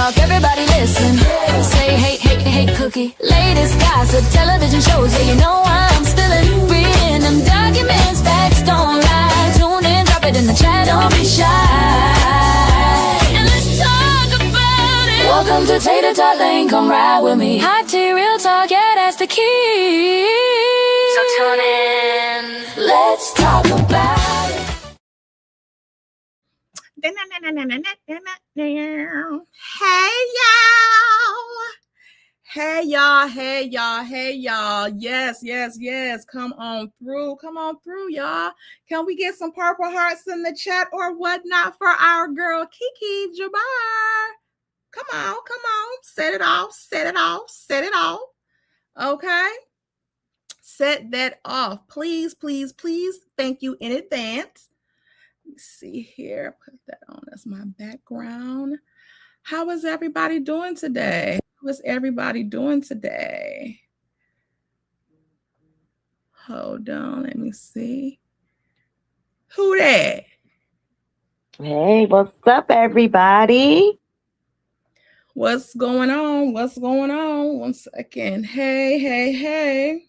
talk, everybody listen. Say hate cookie. Latest gossip, television shows, yeah, you know I'm spilling. Reading them documents, facts don't lie. Tune in, drop it in the chat, don't be shy. And let's talk about it. Welcome to Tater Tot Lane, come ride with me. Hot tea, real talk, yeah, that's the key. So tune in, let's talk about it. Hey y'all. Yes. Come on through, y'all. Can we get some purple hearts in the chat or whatnot for our girl Kiki Jabbar? Come on. Set it off. Okay. Set that off. Please. Thank you in advance. Let me see here. Put that on as my background. How is everybody doing today? Hold on. Let me see. Who that? Hey, what's up, everybody? What's going on? 1 second. Hey.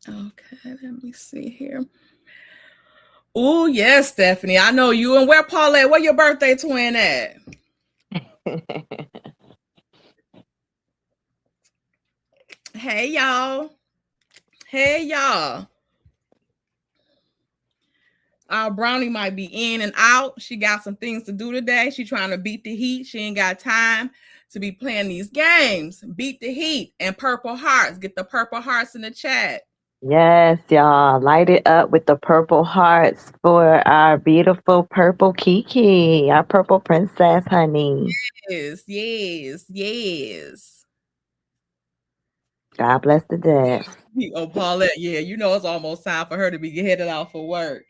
Okay, let me see here. Oh, yes, Stephanie. I know you. And where Paulette? Where your birthday twin at? Hey, y'all. Our Brownie might be in and out. She got some things to do today. She trying to beat the heat. She ain't got time to be playing these games. Beat the heat and purple hearts. Get the purple hearts in the chat. Yes, y'all. Light it up with the purple hearts for our beautiful purple Kiki, our purple princess, honey. Yes. God bless the dead. Oh, Paulette, yeah, you know it's almost time for her to be headed out for work.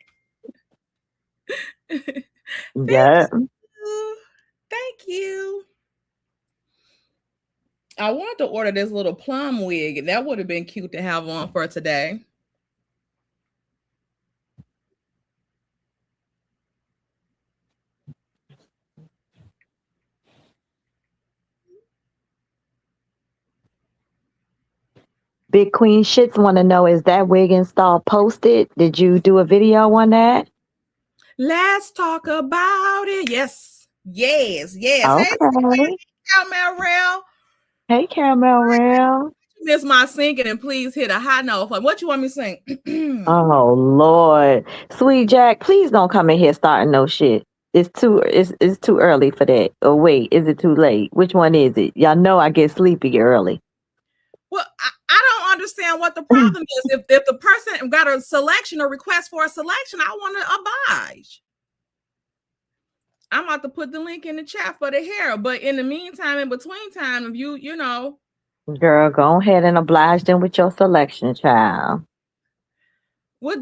Yeah. Thank you. I wanted to order this little plum wig. That would have been cute to have on for today. Big Queen Shits want to know, is that wig install posted? Did you do a video on that? Let's talk about it. Yes. Okay. Hey, Caramel Rail. Hey, Caramel Rail. Miss my singing and please hit a high note. What you want me to sing? Oh, Lord. Sweet Jack, please don't come in here starting no shit. It's too early for that. Or wait, is it too late? Which one is it? Y'all know I get sleepy early. Well, I don't understand what the problem is. If the person got a selection or request for a selection, I want to oblige. I'm about to put the link in the chat for the hair. But in the meantime, in between time, if you know. Girl, go ahead and oblige them with your selection, child. What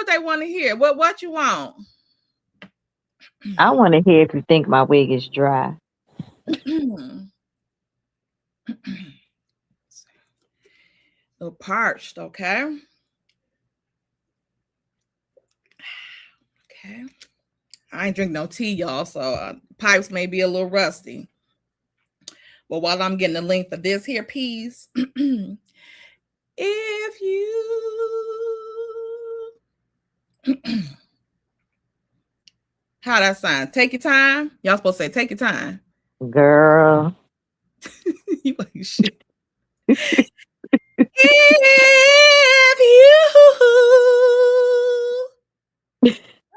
they want to hear? What you want? I want to hear if you think my wig is dry. So parched, okay. I ain't drink no tea, y'all, so pipes may be a little rusty. But while I'm getting the link for this here piece, if you how that sound? Take your time. Y'all supposed to say take your time. Girl. You like shit. If you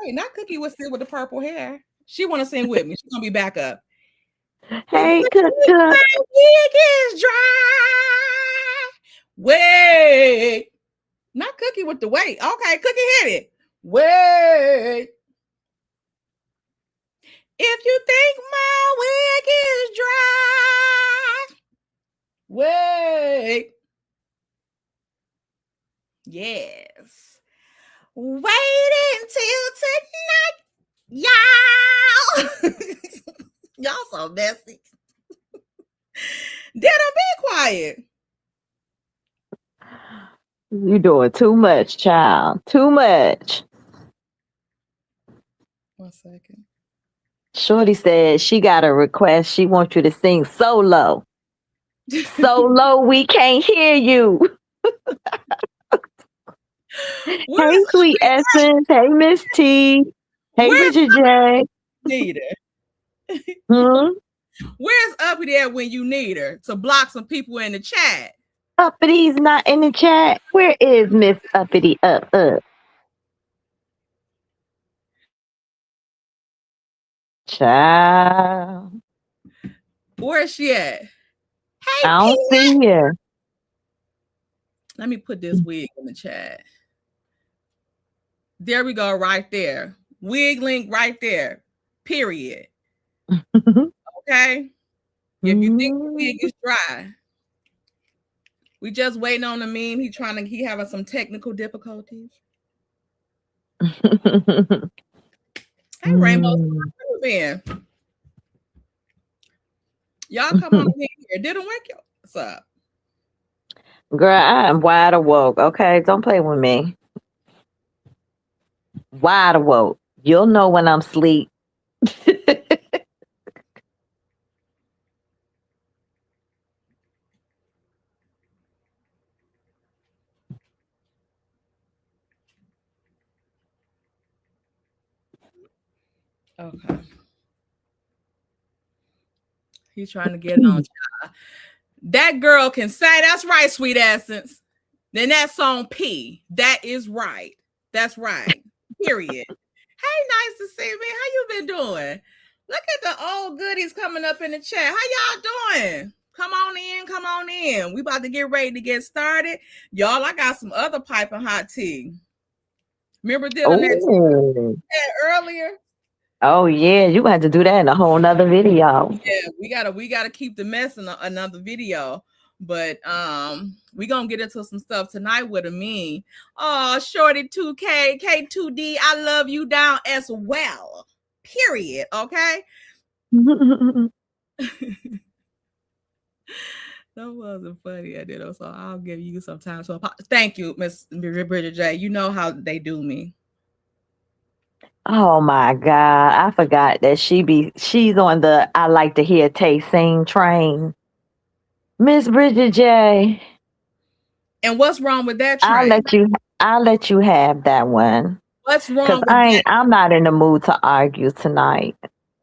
Hey, not Cookie was still with the purple hair. She want to sing with me. She's gonna be back up. Hey, Cook. My wig is dry. Wait. Not Cookie with the wait. Okay, Cookie hit it. Wait. If you think my wig is dry. Wait. Yes. Wait until tonight. Y'all. Y'all so messy. Did I be quiet? You doing too much, child. Too much. 1 second. Shorty said she got a request. She wants you to sing solo. So low we can't hear you. Hey, Sweet Essence. Hey, Miss T. Hey, Where's Bridget J. need her? Hmm? Where's Uppity at when you need her to block some people in the chat? Uppity's not in the chat. Where is Miss Uppity up? Child. Where's she at? Hey, I don't P. see her. Let me put this wig in the chat. There we go, right there. Wig link right there. Period. Okay. If you think the wig is dry, we just waiting on the meme. He having some technical difficulties. Hey, Rainbow, man. Y'all come on in here. Didn't wake you. What's up? Girl, I am wide awoke. Okay, don't play with me. Wide awoke. You'll know when I'm asleep. Okay. He's trying to get on. That girl can say, that's right, Sweet Essence. Then that song P. That is right. That's right. Period. Hey, nice to see me. How you been doing? Look at the old goodies coming up in the chat. How y'all doing? Come on in. Come on in. We about to get ready to get started. Y'all, I got some other piping hot tea. Remember doing that earlier? Oh yeah, you had to do that in a whole nother video. Yeah, we gotta keep the mess in another video. But we gonna get into some stuff tonight with Ameen. Oh, Shorty 2K, K2D, I love you down as well. Period. Okay. That wasn't funny, I did. So I'll give you some time. So thank you, Miss Bridget J. You know how they do me. Oh my God, I forgot that she's on the I like to hear Tay sing train. Miss Bridget J. And what's wrong with that train? I'll let you have that one. What's wrong with that? I'm not in the mood to argue tonight.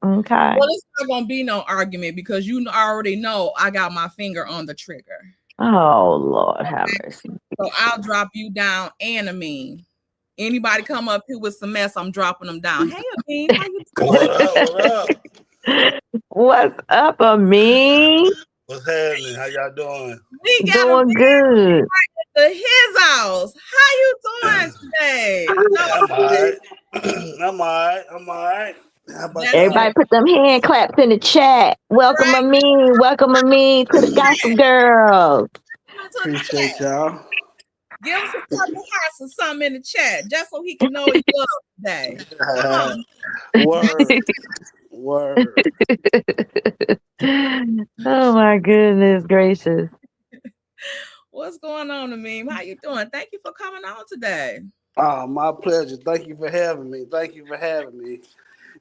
Okay. Well, it's not gonna be no argument because you already know I got my finger on the trigger. Oh Lord, have mercy. So I'll drop you down and Ameen. Anybody come up here with some mess, I'm dropping them down. Hey, Ameen, how you doing? What up? What's up, Ameen? What's happening? How y'all doing? We got doing good. Right his house. How you doing today? I'm all right. I'm all right. How about everybody put them hand claps in the chat. Welcome, right. Ameen. Welcome, Ameen, to the Gospel Girls. Appreciate y'all. Give him some purple hearts or something in the chat, just so he can know he loves today. Word. Oh my goodness gracious. What's going on, Ameen? How you doing? Thank you for coming on today. Oh, my pleasure. Thank you for having me.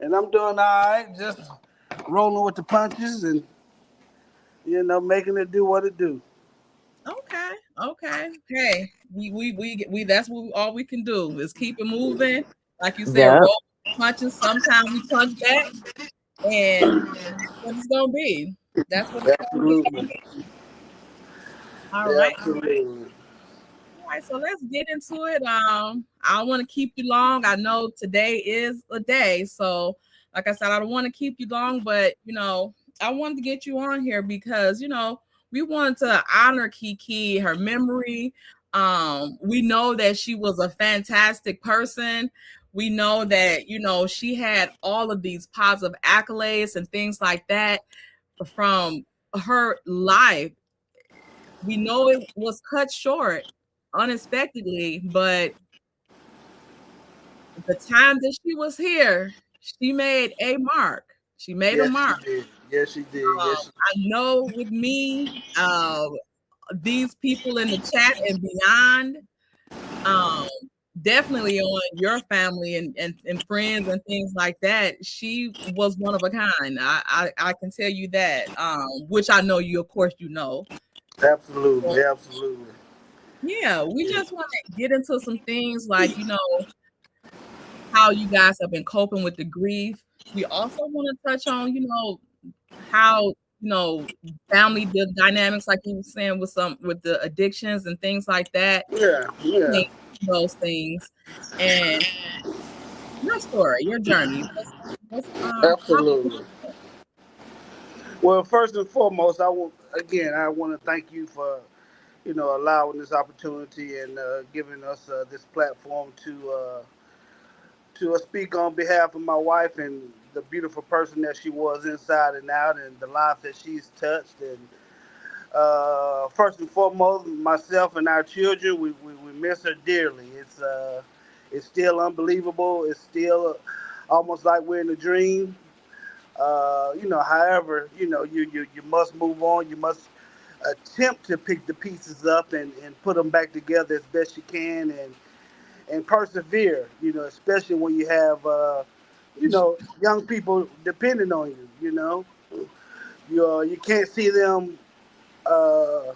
And I'm doing all right, just rolling with the punches and, making it do what it do. Okay. Hey, we that's what all we can do is keep it moving. Like you said, roll punching. Sometimes we punch back, and what it's gonna be. That's what it's gonna be. All right. All right, so let's get into it. I don't want to keep you long. I know today is a day, so like I said, I don't want to keep you long, but I wanted to get you on here because we wanted to honor Kiki, her memory. We know that she was a fantastic person. We know that, she had all of these positive accolades and things like that from her life. We know it was cut short unexpectedly, but the time that she was here, she made a mark. She made a mark. Yes, she did. I know with me, these people in the chat and beyond, um definitely on your family and friends and things like that. She was one of a kind. I can tell you that. Which I know you, of course, you know. Absolutely, absolutely. Yeah, we just want to get into some things like, how you guys have been coping with the grief. We also want to touch on, how, family dynamics, like you were saying, with the addictions and things like that. Yeah, yeah, Those things. And your story, your journey. How did you absolutely. Well, first and foremost, I want to thank you for allowing this opportunity and giving us this platform to speak on behalf of my wife and the beautiful person that she was inside and out, and the life that she's touched. And first and foremost, myself and our children, we miss her dearly. It's still unbelievable. It's still almost like we're in a dream. However, you must move on. You must attempt to pick the pieces up and put them back together as best you can and persevere, especially when you have, young people depending on you, you can't see them uh,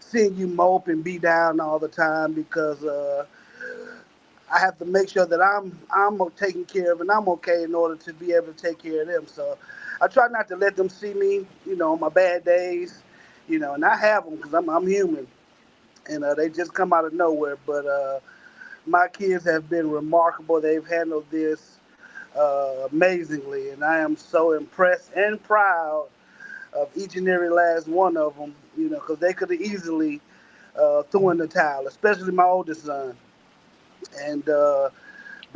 seeing you mope and be down all the time because I have to make sure that I'm taken care of and I'm okay in order to be able to take care of them. So I try not to let them see me, on my bad days, and I have them because I'm human, and they just come out of nowhere. But my kids have been remarkable. They've handled this amazingly, and I am so impressed and proud of each and every last one of them. Because they could have easily threw in the towel, especially my oldest son. And but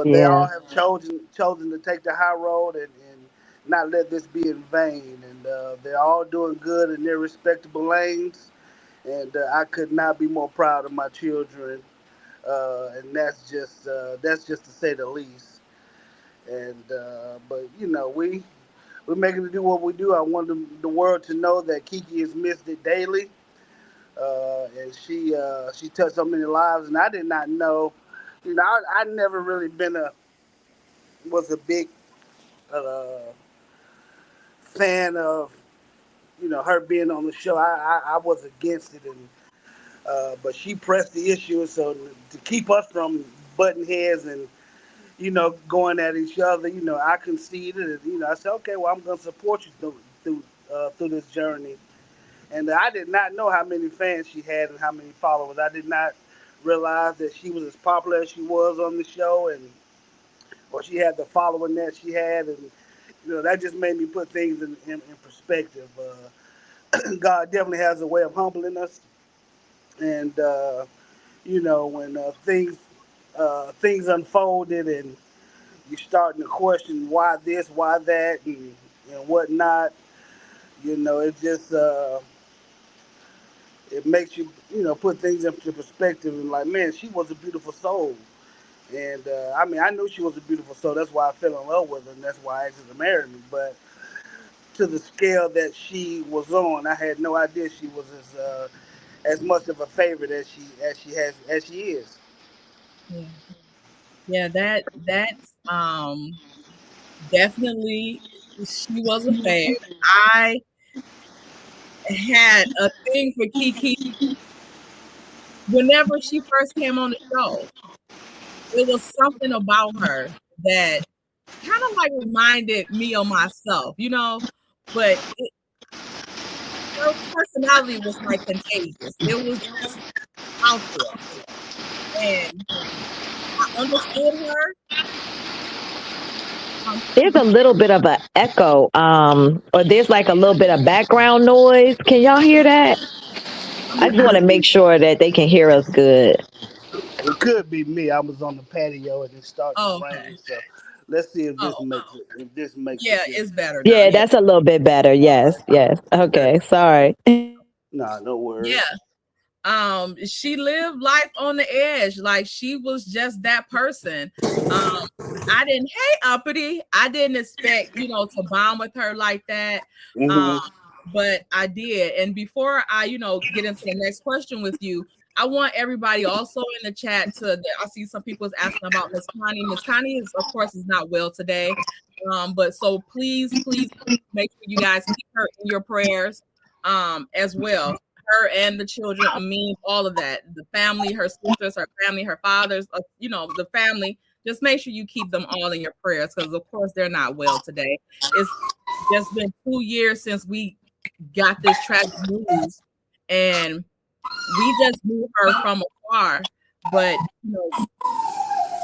they all Yeah. have chosen to take the high road and not let this be in vain. And they're all doing good in their respectable lanes. And I could not be more proud of my children. And that's just to say the least. And but we're making to do what we do. I want the world to know that Kiki is missed it daily, and she touched so many lives, and I did not know. I never really been a was a big uh, fan of her being on the show. I was against it, and but she pressed the issue, so to keep us from butting heads and going at each other, I conceded, and I said, okay, well, I'm gonna support you through this journey. And I did not know how many fans she had and how many followers. I did not realize that she was as popular as she was on the show, and or she had the following that she had, and that just made me put things in perspective. God definitely has a way of humbling us, and when things unfolded and you're starting to question why this, why that, and whatnot. It just it makes you put things into perspective and like, man, she was a beautiful soul. And I mean, I knew she was a beautiful soul. That's why I fell in love with her, and that's why I asked her to marry me. But to the scale that she was on, I had no idea she was as much of a favorite as she is. yeah. Yeah, that's definitely, she was a fan. I had a thing for Kiki whenever she first came on the show. It was something about her that kind of like reminded me of myself, but her personality was like contagious. It was just out there, and I understood her. There's a little bit of an echo, or there's like a little bit of background noise. Can y'all hear that? I'm I gonna just have want to make sure that they can hear us good. It could be me. I was on the patio and it's starting to Oh, rain. okay. So let's see if this Oh, makes it. If this makes a yeah, it's difference. better now. Yeah, Yeah, that's a little bit better. Yes, yes. Okay. Okay, sorry. Nah, no yeah. worries. She lived life on the edge, like she was just that person. I didn't hate uppity. I didn't expect, to bond with her like that. um Hmm. but I did. And before I, get into the next question with you, I want everybody also in the chat to. I see some people is asking about Miss Connie. Miss Connie is, of course, is not well today, but so please, please, please make sure you guys keep her in your prayers, as well. Her and the children, Ameen, all of that, the family, her sisters, her family, her fathers, the family. Just make sure you keep them all in your prayers because, of course, they're not well today. It's just been 2 years since we got this tragic news, and we just knew her from afar. But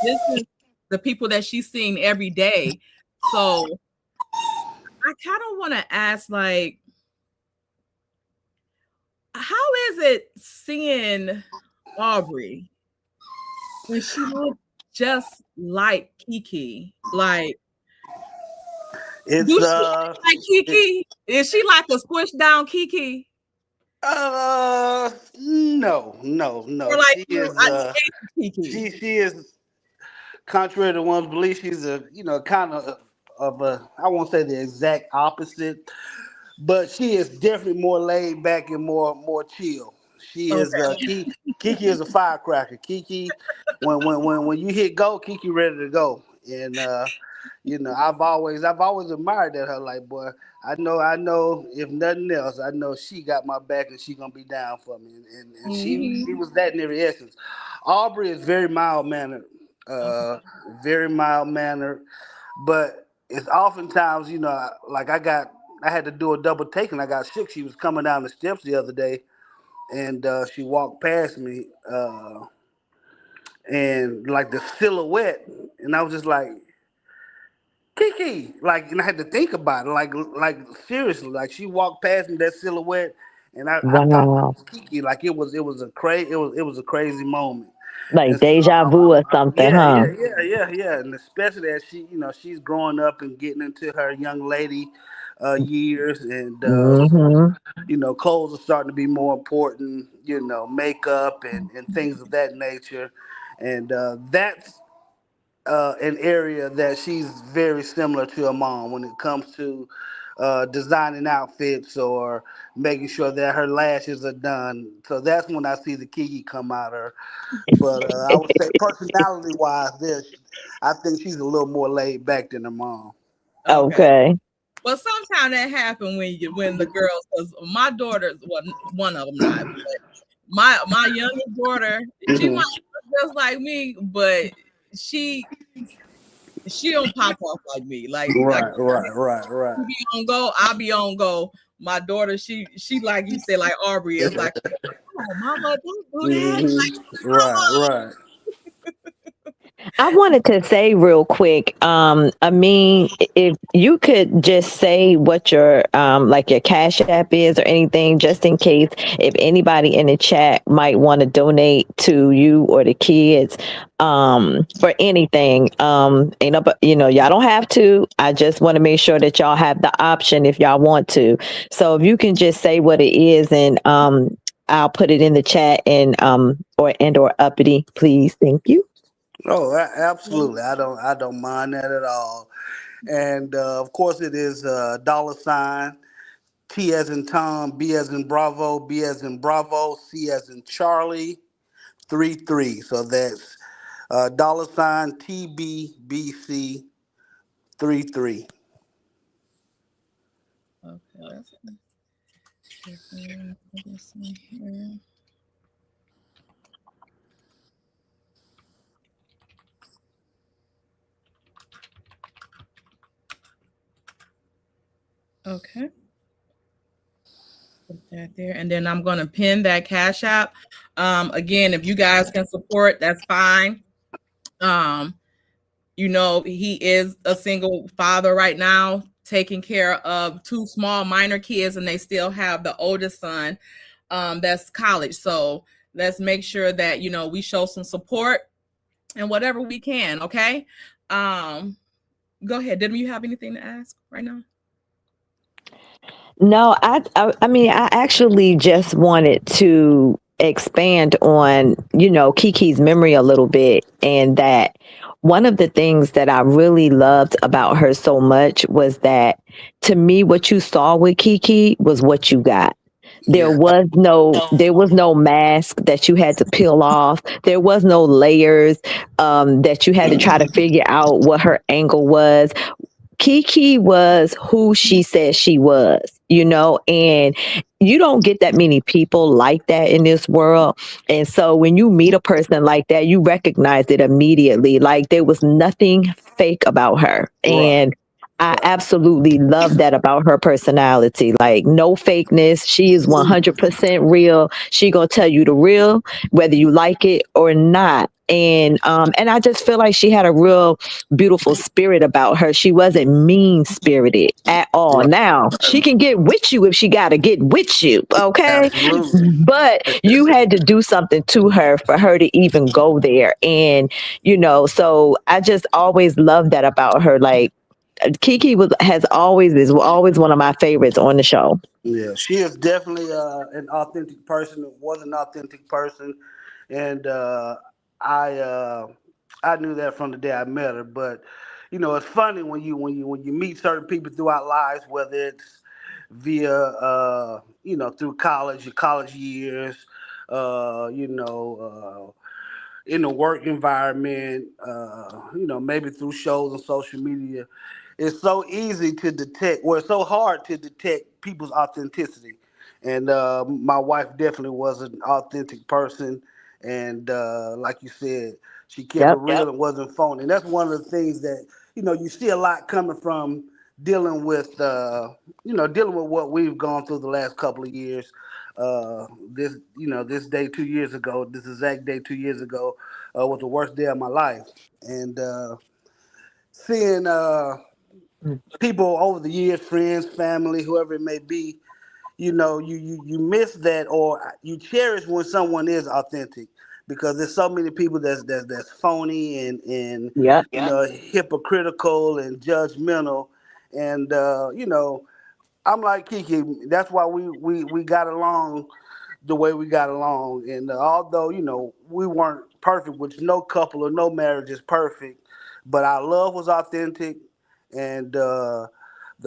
this is the people that she's seeing every day. So I kind of want to ask, like, how is it seeing Aubrey when she looks just like Kiki? Like, It's do she look like Kiki? Is she like a squished down Kiki? No. Or like She you, is I Kiki. she is, contrary to one's belief, she's a kind of a, I won't say the exact opposite, but she is definitely more laid back and more chill. She is Okay. Kiki is a firecracker. Kiki, when you hit go, Kiki ready to go. And I've always admired that her. Like, boy, I know if nothing else, I know she got my back and she gonna be down for me. And she Mm-hmm. was that in every essence. Aubrey is very mild mannered, Okay. very mild mannered, but it's oftentimes, like I had to do a double take and I got shook. She was coming down the steps the other day and she walked past me, and like the silhouette, and I was just like, Kiki, like, and I had to think about it, like seriously, like she walked past me, that silhouette, and I thought it Wow. was Kiki, like it was a crazy moment, Like and so deja vu or something, yeah, huh? yeah, and especially as she's growing up and getting into her young lady years, and Mm-hmm. clothes are starting to be more important, makeup and things of that nature, and that's an area that she's very similar to her mom when it comes to designing outfits or making sure that her lashes are done. So that's when I see the Kiki come out of her. But I would say personality wise, I think she's a little more laid back than her mom. Okay. Okay. Well, sometimes that happen when the girls, because my daughter's, well, one of them not, but my youngest daughter, she might Hmm. look just like me, but she she don't pop off like me. Like Right. you be on go, I'll be on go. My daughter, she like you said, like Aubrey is like, oh mama, don't do that. Hmm. Right. I wanted to say real quick, I mean, if you could just say what your like your Cash App is or anything, just in case if anybody in the chat might want to donate to you or the kids, for anything. But y'all don't have to. I just want to make sure that y'all have the option if y'all want to. So if you can just say what it is, and I'll put it in the chat, and or uppity, please. Thank you. Oh, absolutely. I don't mind that at all. And of course, it is $ T as in Tom, B as in Bravo, B as in Bravo, C as in Charlie, 33. So that's $TBBC 33. Okay, let's see here. Okay. Put that there, and then I'm gonna pin that Cash App. Again, if you guys can support, that's fine. Um, he is a single father right now, taking care of two small minor kids, and they still have the oldest son, that's college. So let's make sure that we show some support and whatever we can. Okay. Um, Go ahead. Didn't you have anything to ask right now? No, I mean, I actually just wanted to expand on, Kiki's memory a little bit, and that one of the things that I really loved about her so much was that, to me, what you saw with Kiki was what you got. There Yeah. was no mask that you had to peel off. There was no layers that you had to try to figure out what her angle was. Kiki was who she said she was, and you don't get that many people like that in this world. And so when you meet a person like that, you recognize it immediately. Like there was nothing fake about her. Right. And I Right. absolutely love that about her personality. Like no fakeness. She is 100% real. She gonna tell you the real, whether you like it or not. And I just feel like she had a real beautiful spirit about her. She wasn't mean spirited at all. Right. Now she can get with you if she got to get with you, okay? Absolutely. But you had to do something to her for her to even go there. And so I just always loved that about her. Like Kiki is always one of my favorites on the show. Yeah, she is definitely an authentic person. Was an authentic person, and I uh, I knew that from the day I met her. But it's funny when you meet certain people throughout lives, whether it's via through college, your college years, uh, you know. In the work environment, maybe through shows and social media, it's so easy to detect, well, it's so hard to detect people's authenticity. And my wife definitely was an authentic person. And like you said, she kept it Yep. real and wasn't phony. And that's one of the things that, you see a lot coming from dealing with, dealing with what we've gone through the last couple of years. This day 2 years ago, this exact day 2 years ago, was the worst day of my life. And seeing people over the years, friends, family, whoever it may be, you miss that, or you cherish when someone is authentic, because there's so many people that's phony and Yep. hypocritical and judgmental. And I'm like Kiki. That's why we got along the way we got along. And although we weren't perfect, which no couple or no marriage is perfect, but our love was authentic, and the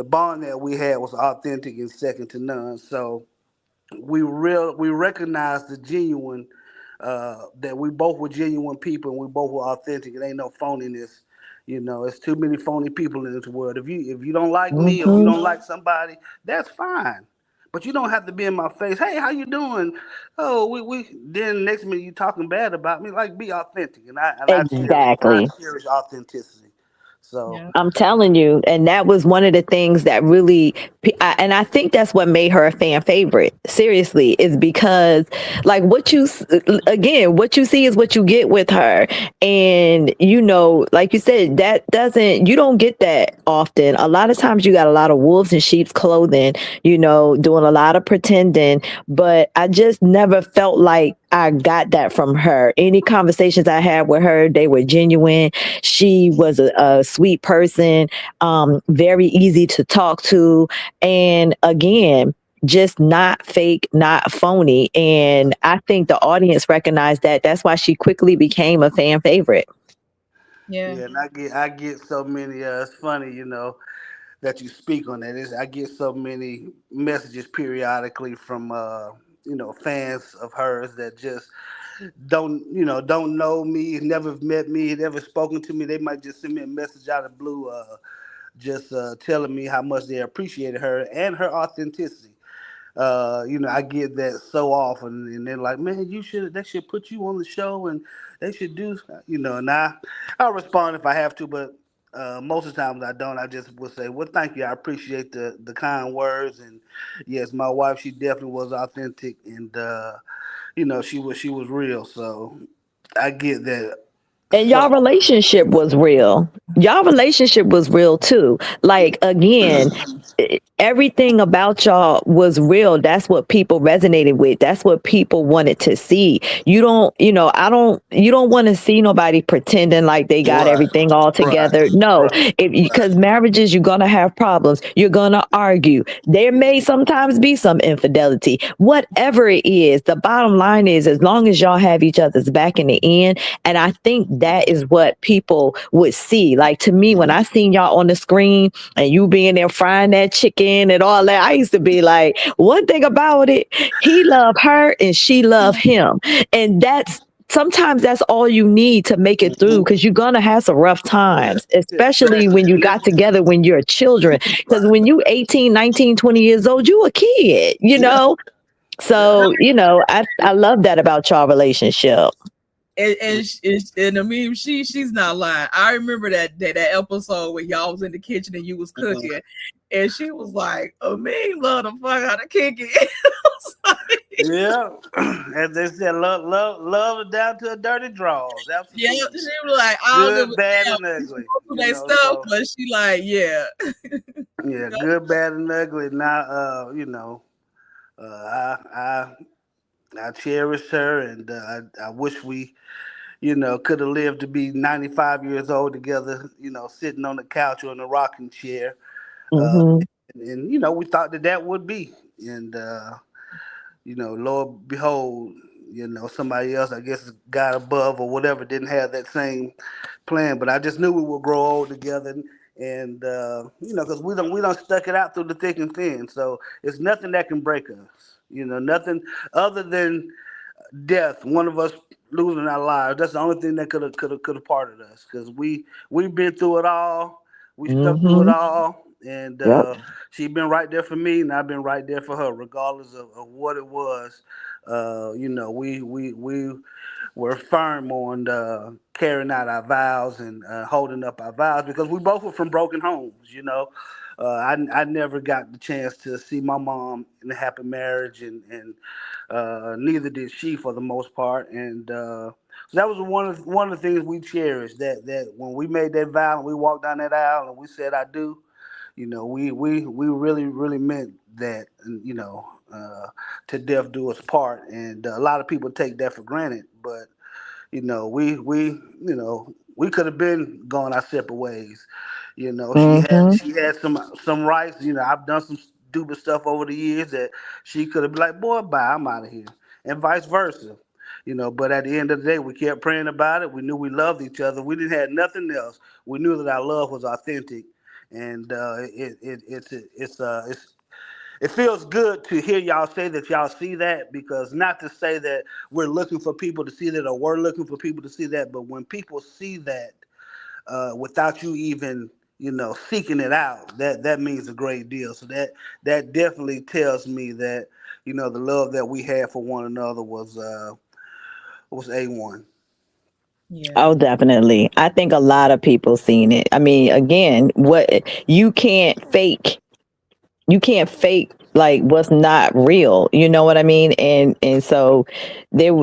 bond that we had was authentic and second to none. So we recognized the genuine, that we both were genuine people and we both were authentic. It ain't no phoniness. It's too many phony people in this world. If you don't like me, or if you Hmm. don't like somebody, that's fine. But you don't have to be in my face. Hey, how you doing? Oh, we. Then next minute you talking bad about me. Like, be authentic, and I Exactly. cherish authenticity. So Yeah. I'm telling you, and that was one of the things that really, and I think that's what made her a fan favorite. Seriously, is because like what you see is what you get with her, and like you said, you don't get that often. A lot of times, you got a lot of wolves in sheep's clothing, doing a lot of pretending, but I just never felt like I got that from her. Any conversations I had with her, they were genuine. She was a sweet person, very easy to talk to. And again, just not fake, not phony. And I think the audience recognized that. That's why she quickly became a fan favorite. Yeah. yeah, and I get so many. It's funny, that you speak on that. I get so many messages periodically from fans of hers that just don't know me, never met me, never spoken to me. They might just send me a message out of the blue, just telling me how much they appreciated her and her authenticity. I get that so often, and they're like, "Man, they should put you on the show, and they should do, And I'll respond if I have to, but most of the times I don't. I just will say, "Well, thank you. I appreciate the kind words." And yes, my wife, she definitely was authentic, and she was real. So I get that. And So y'all relationship was real too. Like again, everything about y'all was real. That's what people resonated with. That's what people wanted to see. I don't you don't want to see nobody pretending like they got right, everything all right, together. No, right, if right, because marriages, you're gonna have problems. You're gonna argue. There may sometimes be some infidelity. Whatever it is, the bottom line is, as long as y'all have each other's back in the end. And I think that is what people would see. Like to me, when I seen y'all on the screen and you being there frying that fried chicken and all that. I used to be like, one thing about it, he loved her and she loved him. And that's sometimes that's all you need to make it through Mhm. because you're gonna have some rough Yeah. times, Yeah, especially exactly. when you And got it's, together when you're children. Because right. when you 18, 19, 20 years old, you a kid, Yeah. Yeah. So, I love that about y'all relationship. And I mean, she's not lying. I remember that episode where y'all was in the kitchen and you was Mhm. cooking, and she was like, "Ameen love the fuck out of cooking." I was like, Yeah. As they said, love is down to a dirty draws. yeah, Absolutely. she was like, "I don't give Good, a bad, damn." and She ugly. go through You that know, stuff, so but she like, yeah, yeah, good, bad, and ugly. Now, I I cherish her, and I wish we, could have lived to be 95 years old together. Sitting on the couch or in a rocking chair, uh, Hmm. and we thought that would be, and Lord behold, somebody else, I guess God above or whatever, didn't have that same plan. But I just knew we would grow old together, and because we don't stuck it out through the thick and thin. So it's nothing that can break us. Nothing other than death. One of us losing our lives. That's the only thing that could have parted us. Because we've been through it all. We stuck through it Hmm. all, and Yep. she's been right there for me, and I've been right there for her, regardless of what it was. We were firm on carrying out our vows and holding up our vows because we both were from broken homes. I never got the chance to see my mom in a happy marriage, and neither did she for the most part. And so that was one of the things we cherished. That when we made that vow and we walked down that aisle and we said "I do," we really really meant that. And, to death do us part. And a lot of people take that for granted, but we could have been gone our separate ways. She had Hmm. she had some rights. I've done some stupid stuff over the years that she could have been like, boy, bye, I'm out of here, and vice versa. But at the end of the day, we kept praying about it. We knew we loved each other. We didn't have nothing else. We knew that our love was authentic, and it feels good to hear y'all say that y'all see that, because not to say that we're looking for people to see that or we're looking for people to see that, but when people see that without you even seeking it out, that means a great deal. So that definitely tells me that the love that we had for one another was A1. yeah, Oh, definitely. I think a lot of people seen it. I mean, again, what you can't fake you can't fake like what's not real. You know what I mean? And so there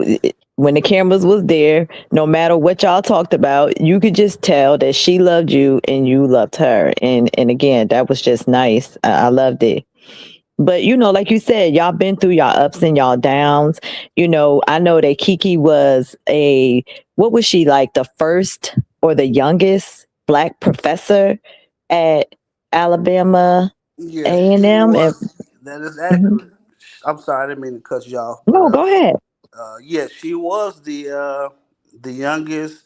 when the cameras was there, no matter what y'all talked about, you could just tell that she loved you and you loved her. And again, that was just nice. I loved it. But like you said, y'all been through y'all ups and y'all downs. I know that Kiki was what was she like, the first or the youngest black professor at Alabama Yes, she A&M? was. That is Mhm. accurate. I'm sorry, I didn't mean to cut you off, but No, go ahead. yes, she was the youngest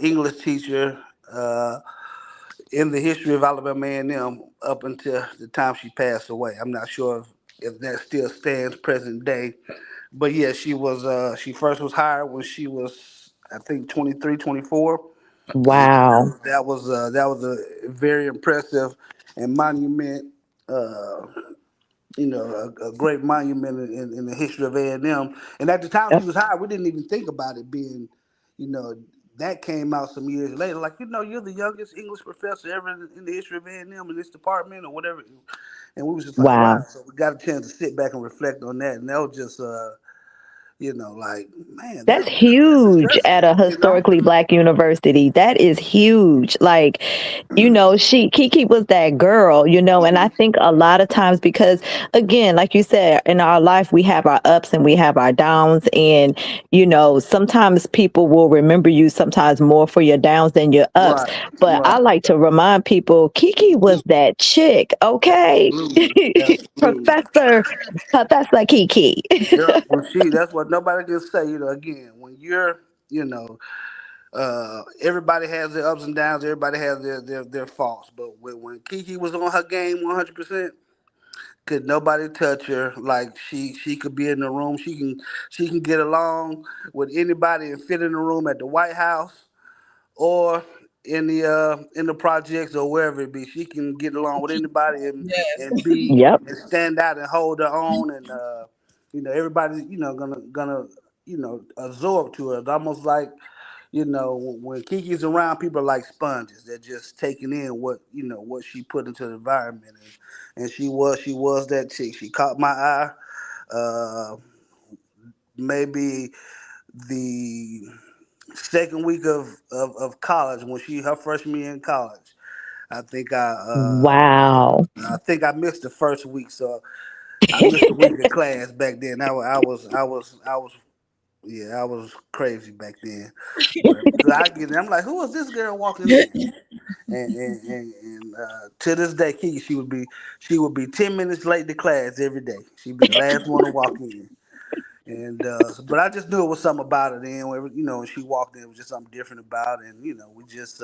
English teacher in the history of Alabama A&M up until the time she passed away. I'm not sure if that still stands present day, but yeah, she was. She first was hired when she was, I think, 23, 24, and Wow. that was a very impressive and monument. Uh, a great monument in the history of A&M. And at the time she Yep. was hired, we didn't even think about it being, you know, that came out some years later. Like, you're the youngest English professor ever in the history of A&M in this department or whatever. And we was just like, wow. Wow. So we got a chance to sit back and reflect on that. And that was just, like, man, That's that's huge impressive, at a you know? historically black university. That is huge. Like, Kiki was that girl, and I think a lot of times because again, like you said, in our life we have our ups and we have our downs. And, sometimes people will remember you sometimes more for your downs than your ups. Right, But I right. like to remind people Kiki was that chick, okay? Absolutely, absolutely. Professor Kiki. Yeah, well, that's what nobody can say. Again, when you're, you know, Everybody has their ups and downs. Everybody has their faults. But when Kiki was on her game 100%, could nobody touch her? Like she could be in the room. She can get along with anybody and fit in the room at the White House or in the projects or wherever it be. She can get along with anybody Yes. and be Yep. and stand out and hold her own and everybody's gonna absorb to her. It's almost like when Kiki's around, people are like sponges. They're just taking in what she put into the environment, and she was that chick. She caught my eye. Uh, Maybe the second week of college when she her freshman year in college. I think Wow. I think I missed the first week, so I missed the week of class back then. I was yeah, I was crazy back then. But I get in, I'm like, who is this girl walking in? And to this day, Kiki, she would be 10 minutes late to class every day. She'd be the last one to walk in. And but I just knew it was something about it. Then when she walked in, it was just something different about it. And we just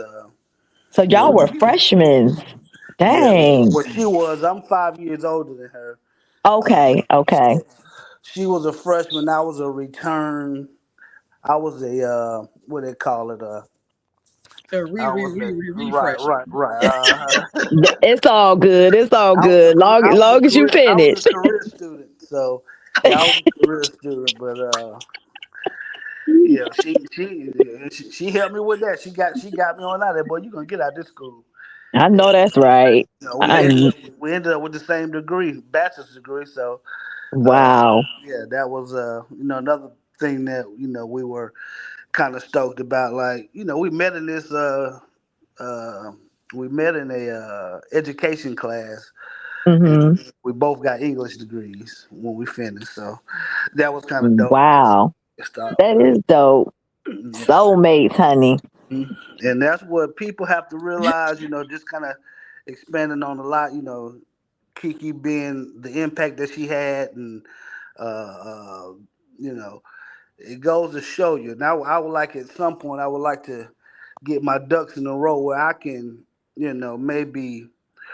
So you know y'all were freshmen. yeah. Dang. What she was, I'm 5 years older than her. Okay. Okay. So she was a freshman. I was a return. I was a what they call it. A re I re was re a re right, refresh. right, right. It's all good. It's all good. I was a Long as you career I was a finish. career student. So yeah, I was a career student, but yeah, she helped me with that. She got me on out there. Boy, you gonna get out of this school. I know And that's right. we I ended up with the same degree, bachelor's degree. So uh, wow. yeah, that was another thing that we were kind of stoked about. Like we met in this uh, we met in a education class, Hmm. and we both got English degrees when we finished. So that was kind of dope. Wow. Stop. That is dope. Yeah. Soulmates, honey. Mhm. And that's what people have to realize, just kind of expanding on a lot, Kiki being the impact that she had, and uh, uh, you know, it goes to show you. Now, I would like at some point, I would like to get my ducks in a row where I can, maybe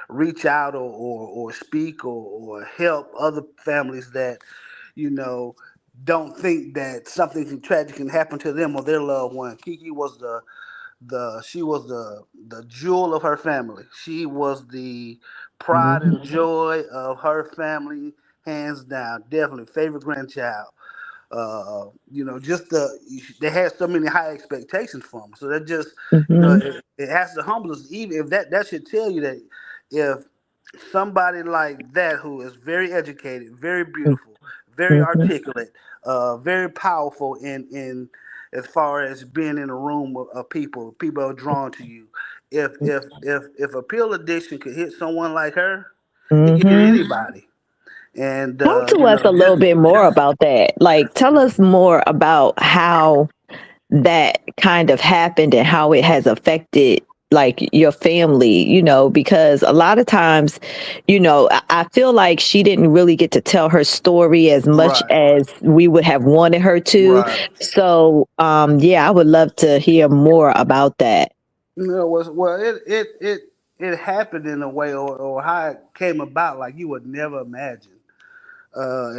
reach out or speak or help other families that, you know, don't think that something tragic can happen to them or their loved one. Kiki was the jewel of her family. She was the pride and Hmm. joy of her family, hands down. Definitely favorite grandchild. Just they had so many high expectations from her. So that just Hmm. it has to humble us. Even if that should tell you that if somebody like that who is very educated, very beautiful, very Hmm. articulate, very powerful in as far as being in a room of people are drawn to you. If a pill addiction could hit someone like her, it could hit Hmm. anybody. And Talk to us a little bit more about that. Like, tell us more about how that kind of happened and how it has affected like your family, because a lot of times, I feel like she didn't really get to tell her story as much right, as we would have wanted her to. right. So, yeah, I would love to hear more about that. It happened in a way or how it came about like you would never imagine.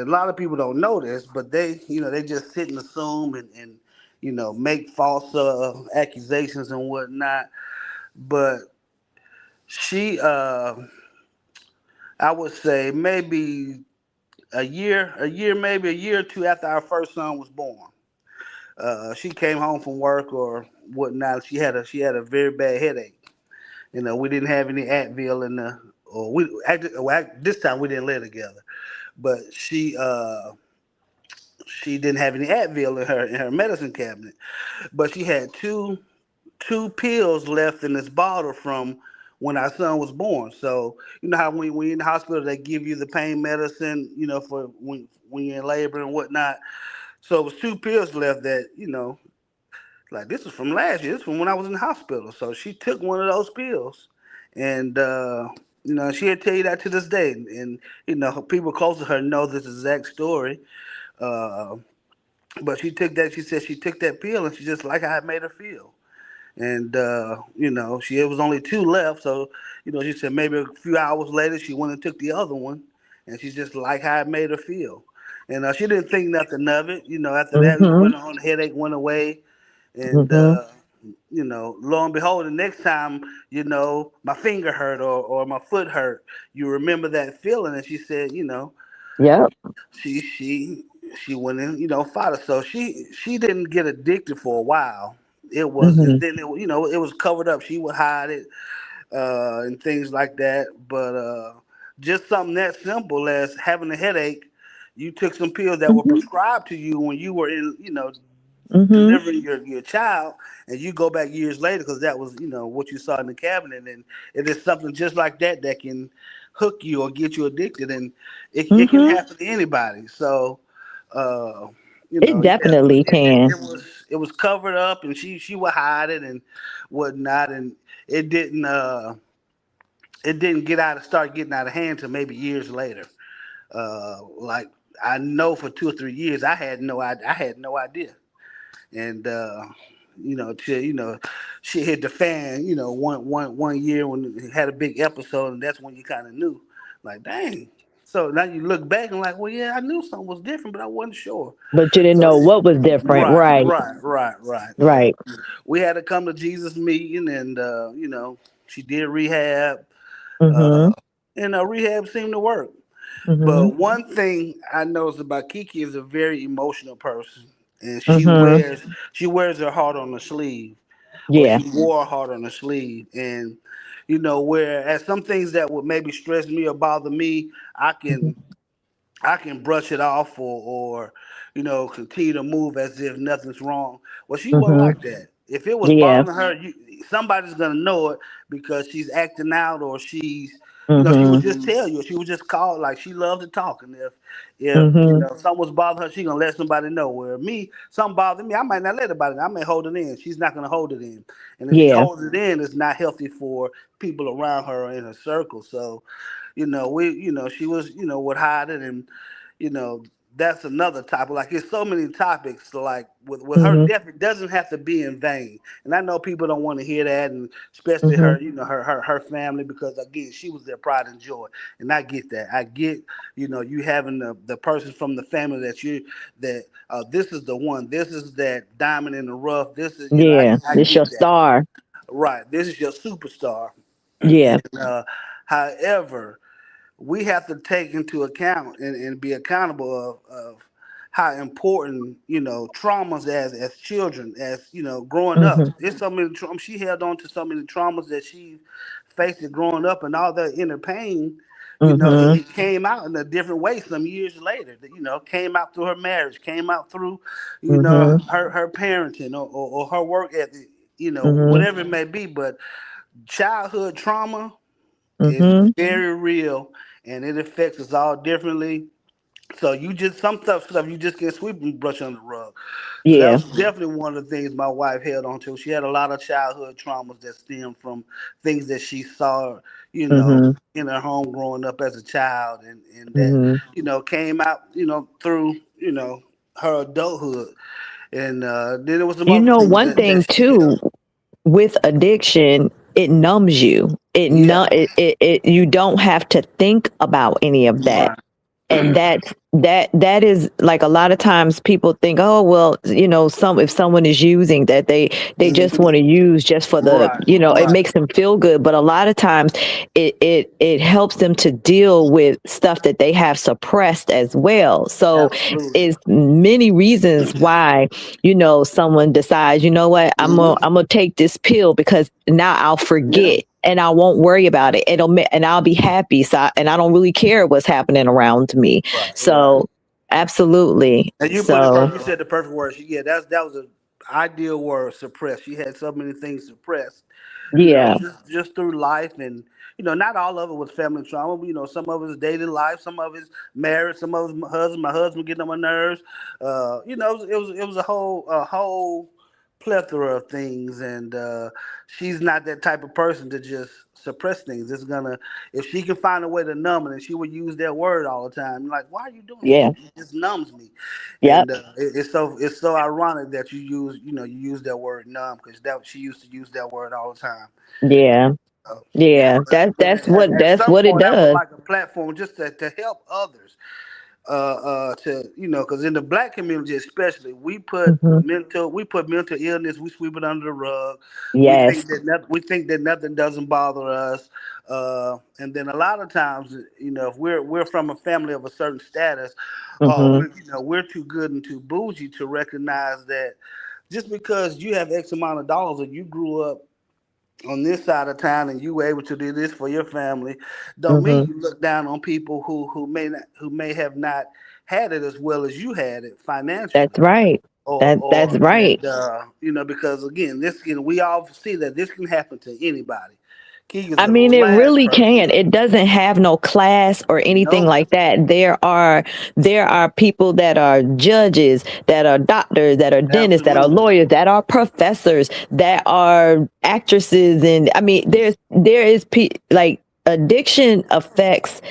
And a lot of people don't know this, but they just sit and assume and make false accusations and whatnot. But she, I would say maybe maybe a year or two after our first son was born, she came home from work or whatnot. She had a very bad headache. We didn't have any Advil in the, or this time we didn't live together, but she didn't have any Advil in her medicine cabinet, but she had two pills left in this bottle from when our son was born. So you know how when you're in the hospital they give you the pain medicine, for when you're in labor and whatnot. So it was two pills left that like this is from last year. This is from when I was in the hospital. So she took one of those pills, and she'll tell you that to this day. And people close to her know this exact story. Uh, but she took that. She said she took that pill, and she just like how it made her feel. and she it was only two left. So she said maybe a few hours later she went and took the other one, and she just liked how it made her feel, and she didn't think nothing of it. After that, we Mhm. went on, the headache went away, and Mhm. lo and behold, the next time my finger hurt or my foot hurt, you remember that feeling, and she said, Yep. she went in, fought it. So she didn't get addicted for a while. It was, and Mhm. then it was covered up. She would hide it and things like that. But just something that simple as having a headache, you took some pills that were Mhm. prescribed to you when you were in, Mhm. delivering your child, and you go back years later because that was what you saw in the cabinet, and it is something just like that that can hook you or get you addicted, and it can Mhm. happen to anybody. So uh It yeah, definitely can. it was covered up, and she would hide it and whatnot, and it didn't uh it didn't start getting out of hand until maybe years later. Like, I know for 2 or 3 years I had no idea, and till shit hit the fan. One year when it had a big episode, and that's when you kind of knew, like, dang. So now you look back and like, well, yeah, I knew something was different, but I wasn't sure. But you didn't So know what was different, right, right? right. So Right. we had to come to Jesus meeting, and she did rehab, uh, Mhm. and rehab seemed to work. Mhm. But one thing I noticed about Kiki is a very emotional person, and Mhm. she wears her heart on her sleeve, or Yeah. she wore her heart on her sleeve, and whereas some things that would maybe stress me or bother me, I Mhm. can I can brush it off, or continue to move as if nothing's wrong. Well, she wasn't Mhm. like that. If it was Yeah. bothering her, somebody's gonna know it because she's acting out, or she's she would Mhm. just tell you. She would just call, like, she loved to talk, and if Mhm. something was bothering her, she gonna let somebody know. Where me, something bothering me, I might not let anybody know. I may hold it in. She's not gonna hold it in, and if she Yeah. holds it in, it's not healthy for people around her or in her circle. So she was, would hide it, and you know, that's another topic. Like, it's so many topics. So, like, with her Mhm. death, it doesn't have to be in vain. And I know people don't want to hear that, and especially Mhm. her, her family, because again, she was their pride and joy. And I get that. I get, you having the person from the family that this is the one. This is that diamond in the rough. This is, Yeah. I It's your get that. star. Right. This is your superstar. Yeah. And however, we have to take into account and be accountable of how important traumas as children, as growing up. Mhm. There's so many she held on to so many traumas that she faced it growing up, and all that inner pain. Mhm. It came out in a different way some years later. Came out through her marriage, came out through Mhm. her parenting, or her work ethic, Mhm. whatever it may be. But childhood trauma is Mhm. very real, and it affects us all differently. So you just stuff you just can't sweep and brush under the rug. So that Yeah. was definitely one of the things my wife held on to. She had a lot of childhood traumas that stem from things that she saw, Mhm. in her home growing up as a child, and that Mhm. came out, through her adulthood, and then there was some You other know, things one that thing she held. too with addiction, it numbs you. Yeah, You don't have to think about any of that. right. And that is like a lot of times people think, oh well, if someone is using that, they just want to Mhm. use just for the, Right, it right. makes them feel good, but a lot of times it helps them to deal with stuff that they have suppressed as well. So Absolutely. is many reasons why someone decides, what, Hmm. I'm gonna take this pill because now I'll Yeah. forget and I won't worry about it. And I'll be happy. And I don't really care what's happening around me. Right, right. So absolutely. And you put it So perfect. You said the perfect word. Yeah, that was an ideal word. Suppressed. She had so many things suppressed. yeah. Just through life, and not all of it was family trauma. But, some of it was daily life. Some of it's marriage. Some of it's my husband. My husband getting on my nerves. It was a whole plethora of things, and she's not that type of person to just suppress things. It's gonna if she can find a way to numb it, and she would use that word all the time. You're like, why are you doing it? Yeah. It just numbs me, Yep. and it's so ironic that you use that word numb because that she used to use that word all the time. Yeah. Uh, Yeah. but at That's some what it point, I would does. like a platform just to help others to because in the black community especially Hmm. we put mental illness, we sweep it under the rug. Yes. We think that nothing doesn't bother us, and then a lot of times, if we're from a family of a certain status, Hmm. we're too good and too bougie to recognize that just because you have X amount of dollars and you grew up on this side of town and you were able to do this for your family, don't mean Hmm. you look down on people who may have not had it as well as you had it That's financially, right. That's or right. because again, we all see that this can happen to anybody. King is I the mean, it last really person. can. It doesn't have no class or anything Nope. like that. There are people that are judges, that are doctors, that are dentists, that are Absolutely. lawyers, that are professors, that are actresses, and I mean, like addiction affects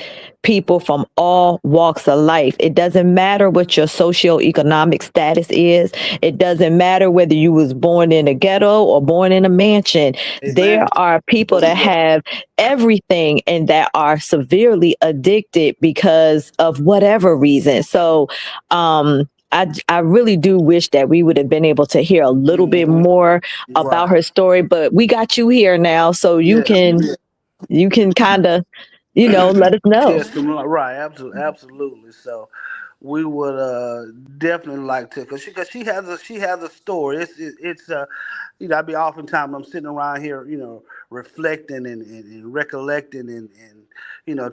people from all walks of life. It doesn't matter what your socioeconomic status is. It doesn't matter whether you was born in a ghetto or born in a mansion. There Amen. are people that have everything and that are severely addicted because of whatever reason. So, I really do wish that we would have been able to hear a little bit Mhm. more about Right. her story, but we got you here now, so Yes, you did. you can kind of, let us know. Yes, right, absolutely, absolutely. So we would definitely like to, because she has a story. It's I be oftentimes I'm sitting around here, reflecting and recollecting and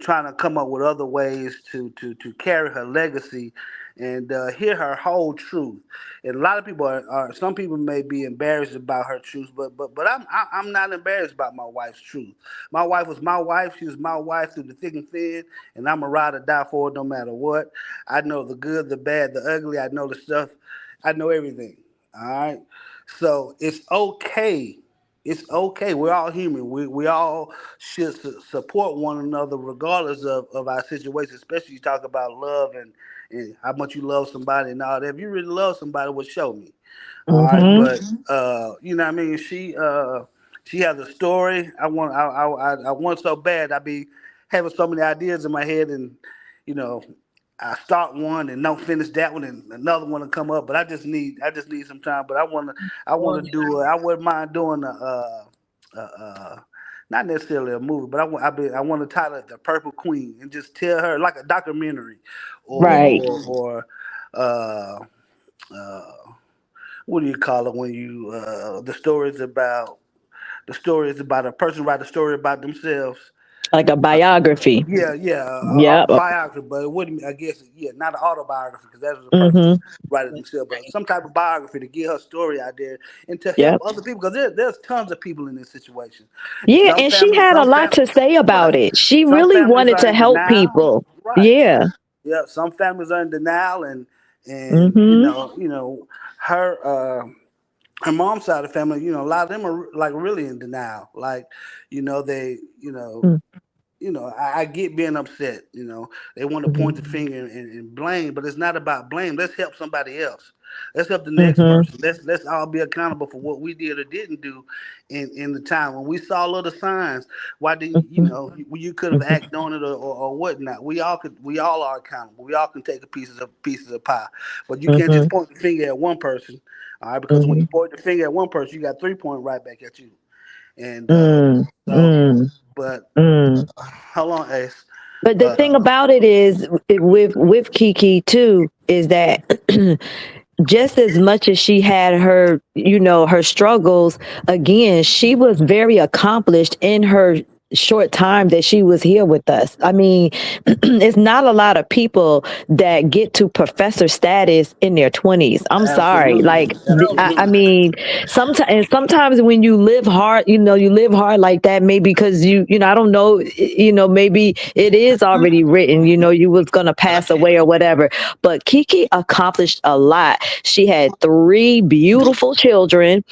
trying to come up with other ways to carry her legacy and hear her whole truth. And a lot of people are some people may be embarrassed about her truth, but I'm not embarrassed about my wife's truth. My wife was my wife. She was my wife through the thick and thin, and I'm a ride or die for it no matter what. I know the good, the bad, the ugly. I know the stuff. I know everything. All right. So it's okay. It's okay. We're all human. We all should support one another regardless of our situation, especially you talk about love and how much you love somebody and all that. If you really love somebody, well, show me. All right, Hmm. but you know what I mean. She has a story. I want so bad. I be having so many ideas in my head, and you know, I start one and don't finish that one, and another one will come up. But I just need some time. But I want to do. I wouldn't mind doing not necessarily a movie, but I want to title it The Purple Queen and just tell her like a documentary, Right. or uh, uh, what do you call it when you the stories about a person write a story about themselves. Like a biography. Yeah, yeah, Yep. biography, but it wouldn't. I guess not an autobiography because that was a person Hmm. write it themselves, but some type of biography to get her story out there and to help Yep. other people because there's tons of people in this situation, and Yeah, and she had a lot to say about right, it. She some really families wanted are to in help denial, people. right? Yeah. Yeah, some families are in denial, and Hmm. her. Her mom's side of the family, a lot of them are like really in denial. Like, they, I get being upset. They want to Hmm. point the finger and blame, but it's not about blame. Let's help somebody else. Let's help the next Hmm. person. Let's all be accountable for what we did or didn't do in the time when we saw little signs. Why didn't you could have Hmm. acted on it or whatnot? We all are accountable. We all can take a pieces of pie, but you can't Hmm. just point the finger at one person. All right, because when Hmm. you point the finger at one person, you got 3 point right back at you. And Mm, so, mm, but mm. how long, Ace? But the Uh, thing about it is with Kiki too is that just as much as she had her, her struggles, again, she was very accomplished in her short time that she was here with us. I mean, it's not a lot of people that get to professor status in their 20s. I'm sorry. Absolutely. Like, I Absolutely. mean, sometimes when you live hard, you live hard like that, maybe because I don't know, maybe it is already written, you was going to pass away or whatever. But Kiki accomplished a lot. She had 3 beautiful children.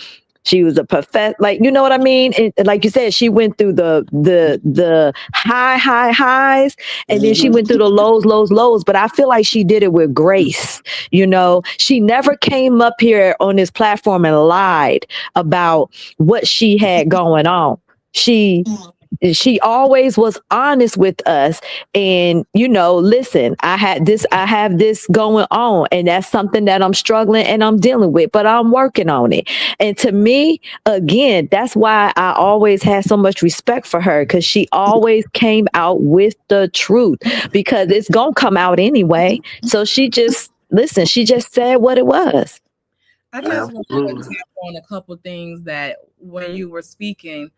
She was a professor, like, you know what I mean? And like you said, she went through the highs, and then she went through the lows. But I feel like she did it with grace. She never came up here on this platform and lied about what she had going on. She always was honest with us, and listen, I have this going on, and that's something that I'm struggling and I'm dealing with, but I'm working on it. And to me, again, that's why I always had so much respect for her, because she always came out with the truth, because it's gonna come out anyway. So she just said what it was. I just want to Absolutely. tap on a couple things that when you were speaking,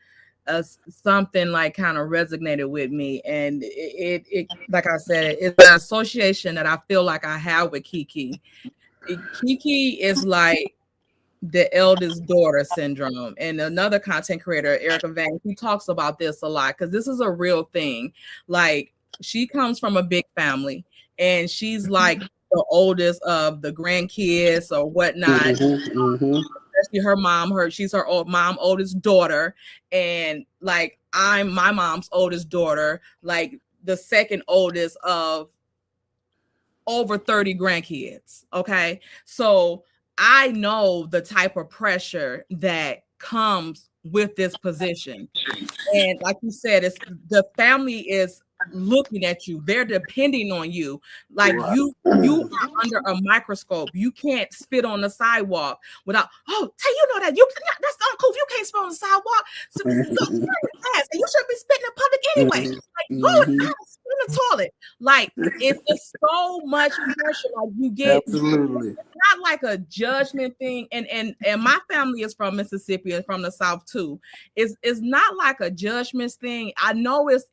something like kind of resonated with me, and it like I said, it's an association that I feel like I have with Kiki. Kiki is like the eldest daughter syndrome, and another content creator, Erica Vane, he talks about this a lot because this is a real thing. Like, she comes from a big family, and she's like the oldest of the grandkids or whatnot. Especially her mom, she's her mom oldest daughter, and like I'm my mom's oldest daughter, like the second oldest of over 30 grandkids. Okay, so I know the type of pressure that comes with this position, and like you said, it's the family is looking at you, they're depending on you, like Right. you are under a microscope. You can't spit on the sidewalk without, hey, you know that that's uncool. You can't spit on the sidewalk, so and you shouldn't be spitting in public anyway. Like, go spit in the toilet. Like, it's just so much pressure. Like, you get Absolutely. not like a judgment thing, and my family is from Mississippi and from the South too. It's not like a judgment thing. I know it's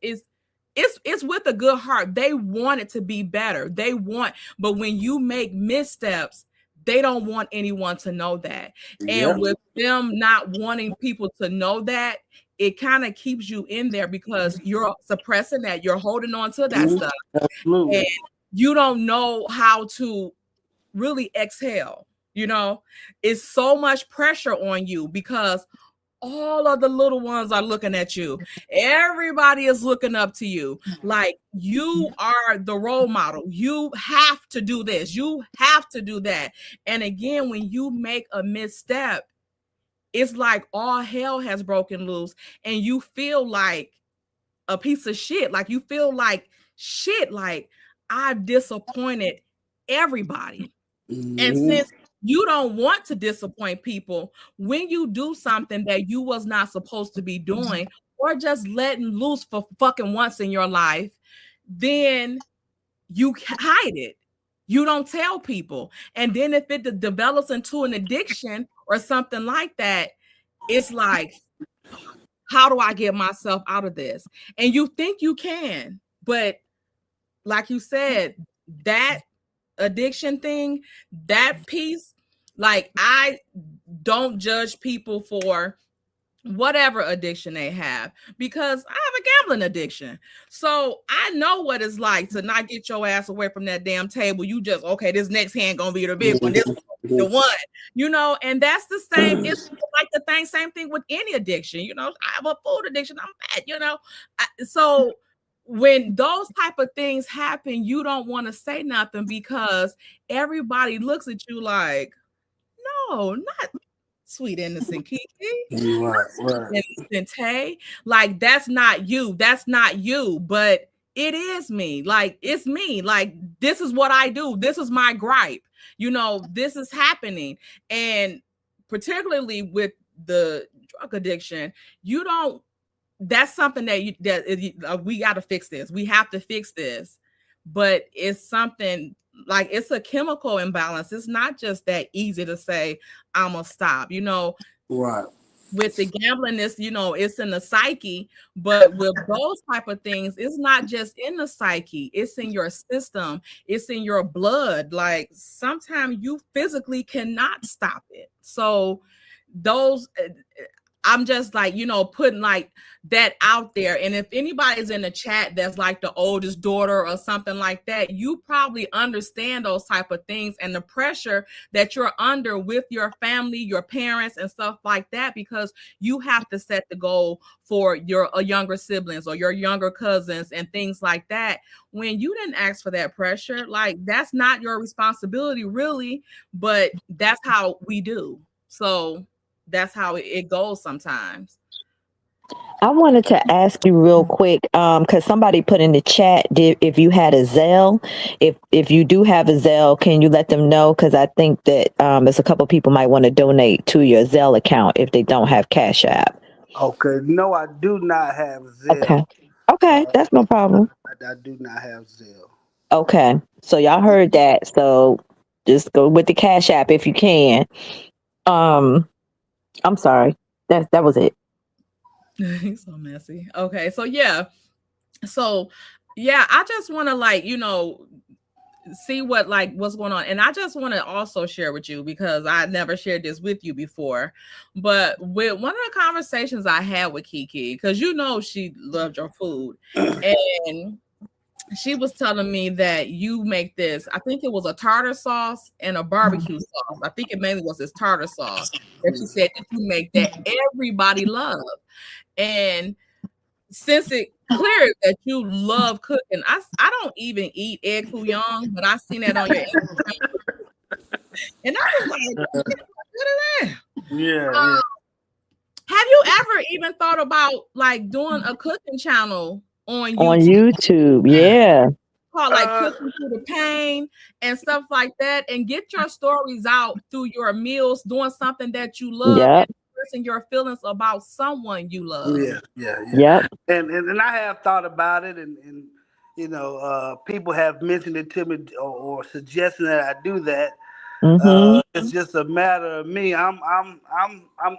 with a good heart. They want it to be better. But when you make missteps, they don't want anyone to know that. Yep. And with them not wanting people to know that, it kind of keeps you in there because you're suppressing that, you're holding on to that stuff, Absolutely. and you don't know how to really exhale. It's so much pressure on you because all of the little ones are looking at you. Everybody is looking up to you. Like, you are the role model. You have to do this. You have to do that. And again, when you make a misstep, it's like all hell has broken loose, and you feel like a piece of shit. Like, you feel like shit. Like, I've disappointed everybody. And since you don't want to disappoint people, when you do something that you was not supposed to be doing, or just letting loose for fucking once in your life, then you hide it. You don't tell people. And then if it develops into an addiction or something like that, it's like, how do I get myself out of this? And you think you can, but like you said, that addiction thing, that piece, like, I don't judge people for whatever addiction they have, because I have a gambling addiction. So I know what it's like to not get your ass away from that damn table. You just, okay, this next hand gonna be the big one, this the one, and that's the same. It's like the same thing with any addiction. I have a food addiction, I'm fat. So when those type of things happen, you don't want to say nothing because everybody looks at you like, no, not sweet innocent Kiki, Right. innocent Tay. Like, that's not you. That's not you. But it is me. Like, it's me. Like, this is what I do. This is my gripe. This is happening. And particularly with the drug addiction, that's something that we got to fix this. We have to fix this. But it's something like, it's a chemical imbalance. It's not just that easy to say, I'm gonna stop. Right. with the gambling, it's, it's in the psyche, but with those type of things, it's not just in the psyche, it's in your system, it's in your blood. Like sometimes you physically cannot stop it. So those I'm just like, putting like that out there. And if anybody's in the chat that's like the oldest daughter or something like that, you probably understand those type of things and the pressure that you're under with your family, your parents and stuff like that, because you have to set the goal for your younger siblings or your younger cousins and things like that. When you didn't ask for that pressure, like that's not your responsibility really, but that's how we do. So that's how it goes sometimes. I wanted to ask you real quick, because somebody put in the chat, if you had a Zelle, if you do have a Zelle, can you let them know? Because I think that there's a couple people might want to donate to your Zelle account if they don't have Cash App. Okay, no, I do not have Okay. Zelle. Okay, that's no problem. I do not have Zelle. Okay, so y'all heard that. So just go with the Cash App if you can. I'm sorry. That was it. He's so messy. Okay, so yeah, I just want to see what's going on, and I just want to also share with you because I never shared this with you before, but with one of the conversations I had with Kiki, because she loved your food, and she was telling me that you make this, I think it was a tartar sauce and a barbecue sauce. I think it mainly was this tartar sauce that she said that you make that everybody loves. And since it clear that you love cooking, I don't even eat egg foo young, but I seen that on your Instagram. And I was like, what is that? Yeah. Have you ever even thought about like doing a cooking channel on On YouTube? YouTube, yeah. Called like Cooking Through the Pain and stuff like that, and get your stories out through your meals, doing something that you love and Yep. expressing your feelings about someone you love. Yeah. Yep. And I have thought about it, and people have mentioned it to me or suggesting that I do that. Mhm. It's just a matter of me. I'm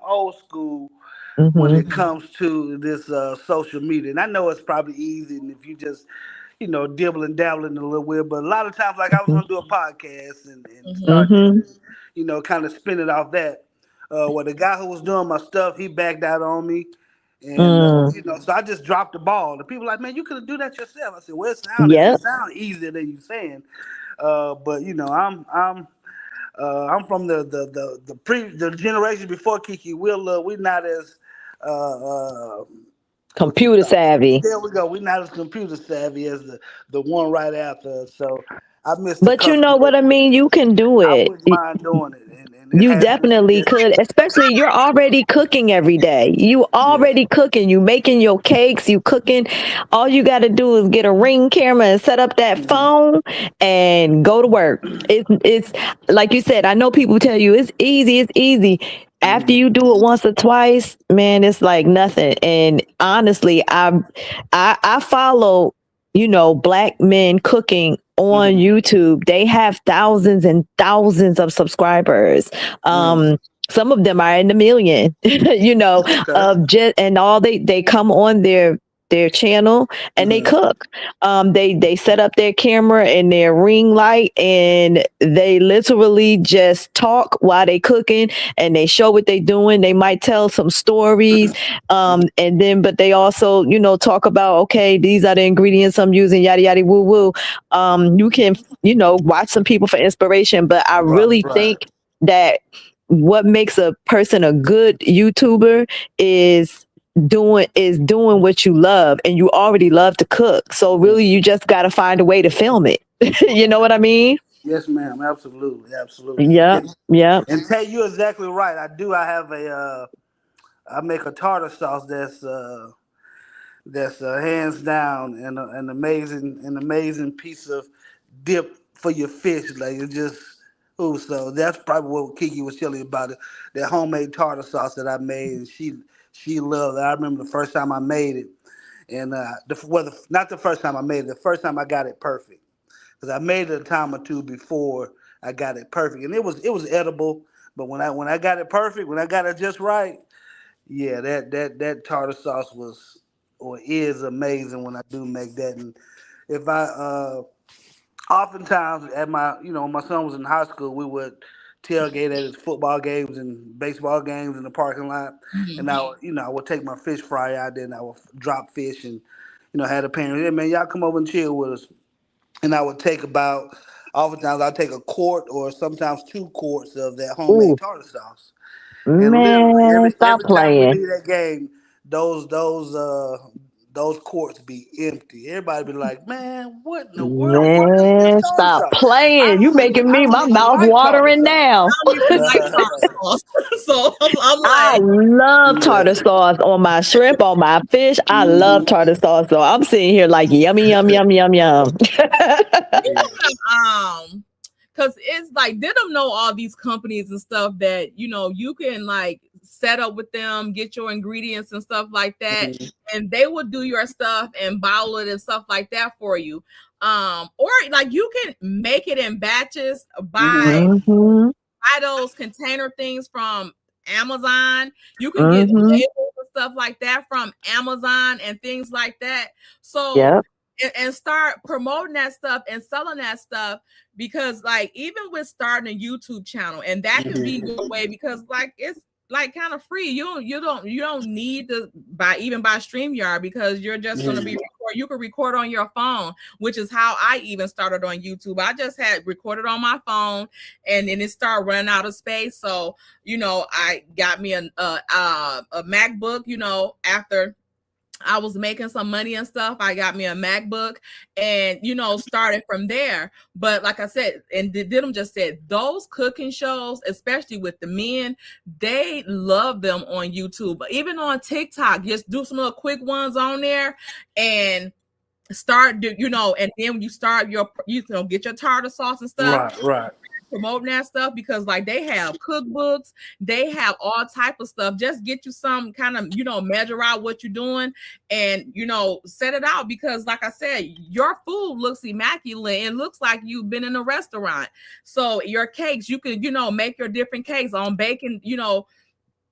old school when Mhm. it comes to this social media, and I know it's probably easy, and if you just dibble and dabbling a little bit, but a lot of times, like I was gonna do a podcast and start Mhm. Mhm. kind of spin it off that. Well, the guy who was doing my stuff, he backed out on me. And Mm. so I just dropped the ball. The people like, man, you could have do that yourself. I said, well, it Yep. sounds easier than you saying, but I'm from the generation before Kiki. We're not as what you Computer savvy. there we go. We're not as computer savvy as the one right after us. So I missed a But you couple know what I years. mean? You can do I it. wouldn't mind doing it, and it You has been definitely suggested. could, especially you're already cooking every day. You Yeah. already cooking. You making your cakes. You cooking. All you got to do is get a Ring camera and set up that Mhm. phone and go to work. It's like you said. I know people tell you it's easy. It's easy. After Mhm. you do it once or twice, man, it's like nothing. And honestly, I follow black men cooking on Mhm. YouTube. They have thousands and thousands of subscribers. Mhm. Some of them are in the million, Okay. of just and all they come on their channel and they Mhm. cook. They set up their camera and their ring light and they literally just talk while they cooking and they show what they doing. They might tell some stories, and then but they also talk about, okay, these are the ingredients I'm using, yada yada woo woo. You can watch some people for inspiration, but I Right. really Right. think that what makes a person a good YouTuber is doing what you love, and you already love to cook, so really you just got to find a way to film it. You know what I mean? Yes, ma'am. Absolutely. Absolutely. Yep. Yep. And Tay, you're exactly right. I do. I have I make a tartar sauce that's hands down an amazing piece of dip for your fish. Like it just, ooh. So that's probably what Kiki was telling you about it. That homemade tartar sauce that I made, and she loved it. I remember the first time I made it, and not the first time I made it, the first time I got it perfect, because I made it a time or two before I got it perfect, and it was edible. But when I got it perfect, when I got it just right, Yeah, that tartar sauce was or is amazing when I do make that. And if I oftentimes at my when my son was in high school, we would tailgate at his football games and baseball games in the parking lot, and Mhm. I would take my fish fry out there and I would drop fish and had a parent, hey man, y'all come over and chill with us, and I would take about oftentimes I'd take a quart or sometimes 2 quarts of that homemade Ooh, tartar sauce. And literally man, stop every time we playing. leave that game, those those uh those courts be empty. Everybody be like, "Man, what in the world? Where is this Man, tartar stop sauce? playing. You making I me don't my even mouth like tartar watering sauce." now. I don't even like tartar sauce. So I'm I like, love tartar Yeah. sauce on my shrimp, on my fish. I love Mhm. tartar sauce. So I'm sitting here like yummy, yum, yum, yum, yum. you Yeah. because it's like they don't know all these companies and stuff that you can like set up with them, get your ingredients and stuff like that, Mhm. and they will do your stuff and bottle it and stuff like that for you. Or like you can make it in batches, Mhm. hmm buy those container things from Amazon. You can get hmm labels and stuff like that from Amazon and things like that. So Yep. and start promoting that stuff and selling that stuff, because like even with starting a YouTube channel, and that could be Mhm. your way, because like it's like kind of free. You don't need to buy StreamYard, because you're just gonna be Mhm. record. You can record on your phone, which is how I even started on YouTube. I just had recorded on my phone, and then it started running out of space. So I got me a MacBook. After I was making some money and stuff, I got me a MacBook, and started from there. But like I said, and Didim just said, those cooking shows, especially with the men, they love them on YouTube. But even on TikTok, just do some little quick ones on there and and then when you start get your tartar sauce and stuff, Right. Right. promoting that stuff, because like they have cookbooks, they have all type of stuff. Just get you some kind of measure out what you're doing, and set it out, because like I said, your food looks immaculate and looks like you've been in a restaurant. So your cakes, you could make your different cakes on baking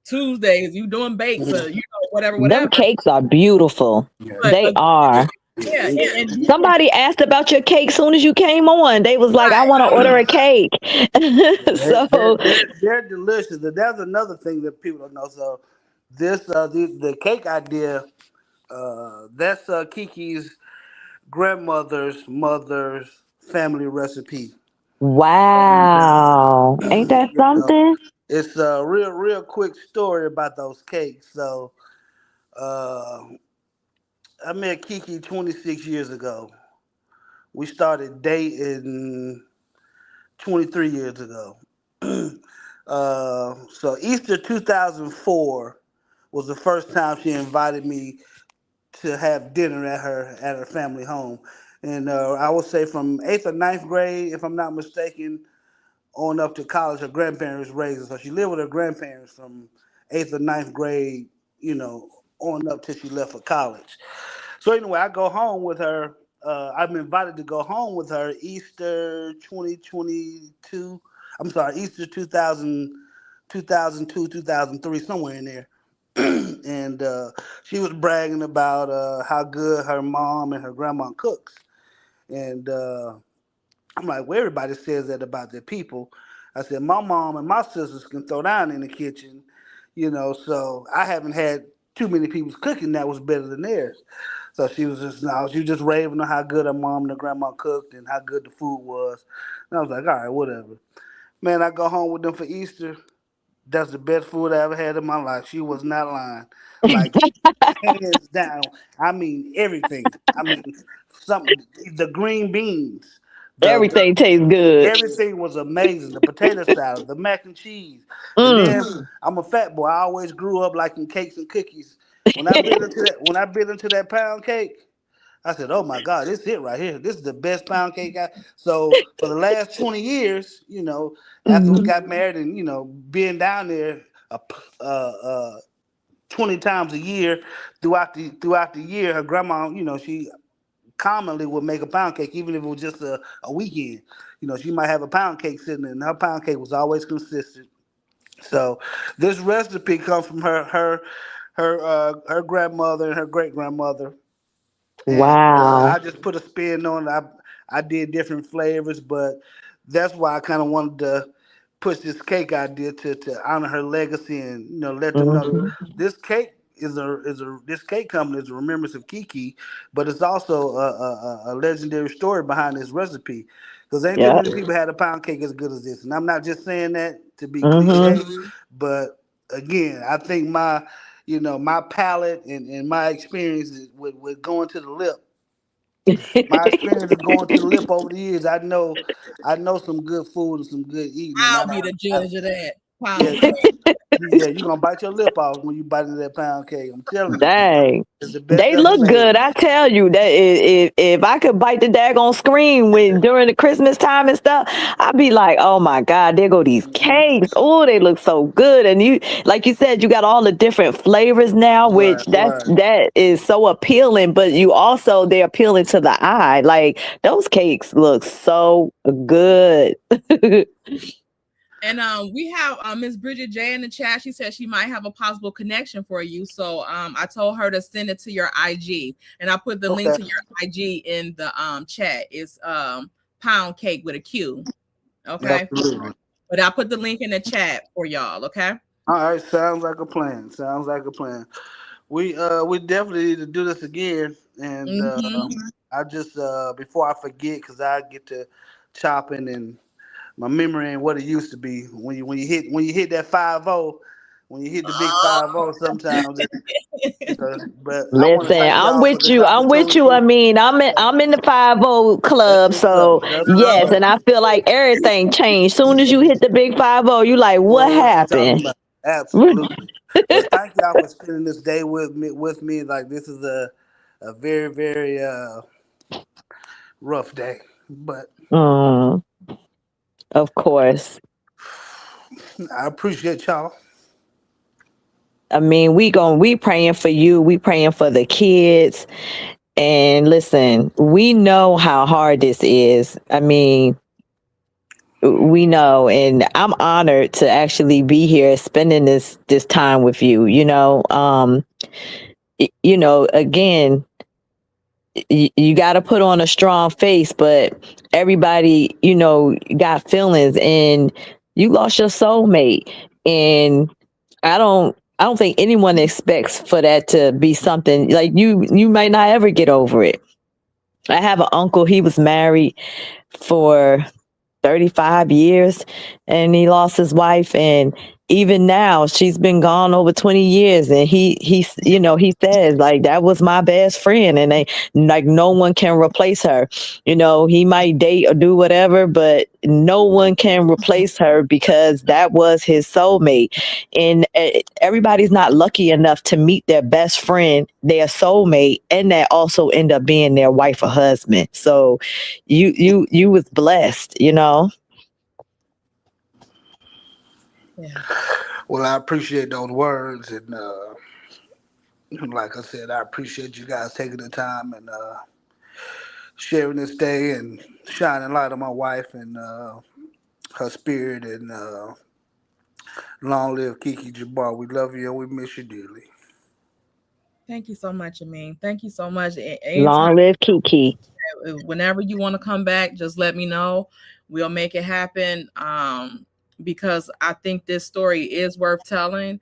Tuesdays, you doing bakes, or Mhm. Them whatever. cakes are beautiful. Yeah. But They are. yeah, and you can Somebody asked about your cake soon as you came on. They was like, I want to order a cake. So, They're delicious. And that's another thing that people don't know. So this the cake idea, that's Kiki's grandmother's mother's family recipe. And wow. Ain't that you know, something? it's a real quick story about those cakes. So uh, I met Kiki 26 years ago. We started dating 23 years ago. So Easter 2004 was the first time she invited me to have dinner at her family home. And I would say from eighth or ninth grade, if I'm not mistaken, on up to college, her grandparents raised her. So she lived with her grandparents from eighth or ninth grade, on up till she left for college. So anyway, I go home with her. I'm invited to go home with her Easter 2022. I'm sorry, Easter 2002, 2003, somewhere in there. And she was bragging about how good her mom and her grandma cooks. And I'm like, well, everybody says that about their people. I said, my mom and my sisters can throw down in the kitchen, so I haven't had too many people's cooking that was better than theirs. So she was just, no, she was just raving on how good her mom and her grandma cooked and how good the food was. And I was like, all right, whatever. Man, I go home with them for Easter. That's the best food I ever had in my life. She was not lying. Like hands down. I mean everything. I mean some the green beans, the Everything tastes good. everything was amazing. The potato salad, the mac and cheese, and Mm. then I'm a fat boy. I always grew up liking cakes and cookies. When I bit into that pound cake, I said, "Oh my God, this is it right here. This is the best pound cake." So for the last 20 years, after we Mhm. got married, and being down there, uh, uh, uh, 20 times a year throughout the year, her grandma, she commonly would make a pound cake, even if it was just a weekend. She might have a pound cake sitting there, and her pound cake was always consistent. So this recipe comes from her grandmother and her great grandmother, and Wow. I just put a spin on it. I did different flavors, but that's why I kind of wanted to push this cake idea to honor her legacy and let them know Hmm. this cake is a this cake company is a remembrance of Kiki, but it's also a legendary story behind this recipe. Because ain't that Yeah. many people had a pound cake as good as this, and I'm not just saying that to be Hmm. cliche, but again, I think my palate and my experience with going to the lip. My experience of going to the lip over the years, I know some good food and some good eating, and I'll be the judge of that. yeah, Pound cake. yeah, you're gonna bite your lip off when you bite into that pound cake. I'm telling you, Dang. it's the best They ever look made. good. I tell you that if I could bite the daggone screen when during the Christmas time and stuff, I'd be like, oh my God, there go these Mhm. cakes. Oh, they look so good. And you, like you said, you got all the different flavors now, which Right, right. that is so appealing. But you also they're appealing to the eye. Like those cakes look so good. And we have Miss Bridget J in the chat. She said she might have a possible connection for you. So I told her to send it to your IG, and I put the link Okay, to your IG in the chat. It's pound cake with a Q. Okay. absolutely. But I put the link in the chat for y'all. Okay. All right, sounds like a plan. Sounds like a plan. We definitely need to do this again, and Mm-hmm. I just before I forget, because I get to chopping and my memory ain't what it used to be. When you hit that 5-0, when you hit the big 5-0, sometimes but I want to Listen, thank I'm y'all for with this you. I'm with you. I opportunity. mean, I'm in the 50 That's club, what's up. so That's what's yes, up. and I feel like everything changed. Soon as you hit the big 50, you like, You what know what you talking happened? about? Absolutely. But thank y'all for spending this day with me. Like this is a very very rough day, but Mm, of course. I appreciate y'all. I mean, we praying for you. We praying for the kids. And listen, we know how hard this is. I mean, we know, and I'm honored to actually be here spending this time with you. Again, you got to put on a strong face, but everybody, got feelings, and you lost your soulmate, and I don't think anyone expects for that to be something like you might not ever get over it. I have an uncle, he was married for 35 years, and he lost his wife, and even now she's been gone over 20 years, and he says like that was my best friend, and they like no one can replace her. He might date or do whatever, but no one can replace her because that was his soulmate. And everybody's not lucky enough to meet their best friend, their soulmate, and that also end up being their wife or husband. So you was blessed. Yeah. Well, I appreciate those words, and like I said, I appreciate you guys taking the time and sharing this day and shining light on my wife and her spirit. And long live Kiki Jabbar. We love you and we miss you dearly. Thank you so much, Ameen. Thank you so much. Anytime, Long live Kiki. whenever you want to come back, just let me know. We'll make it happen. Because I think this story is worth telling.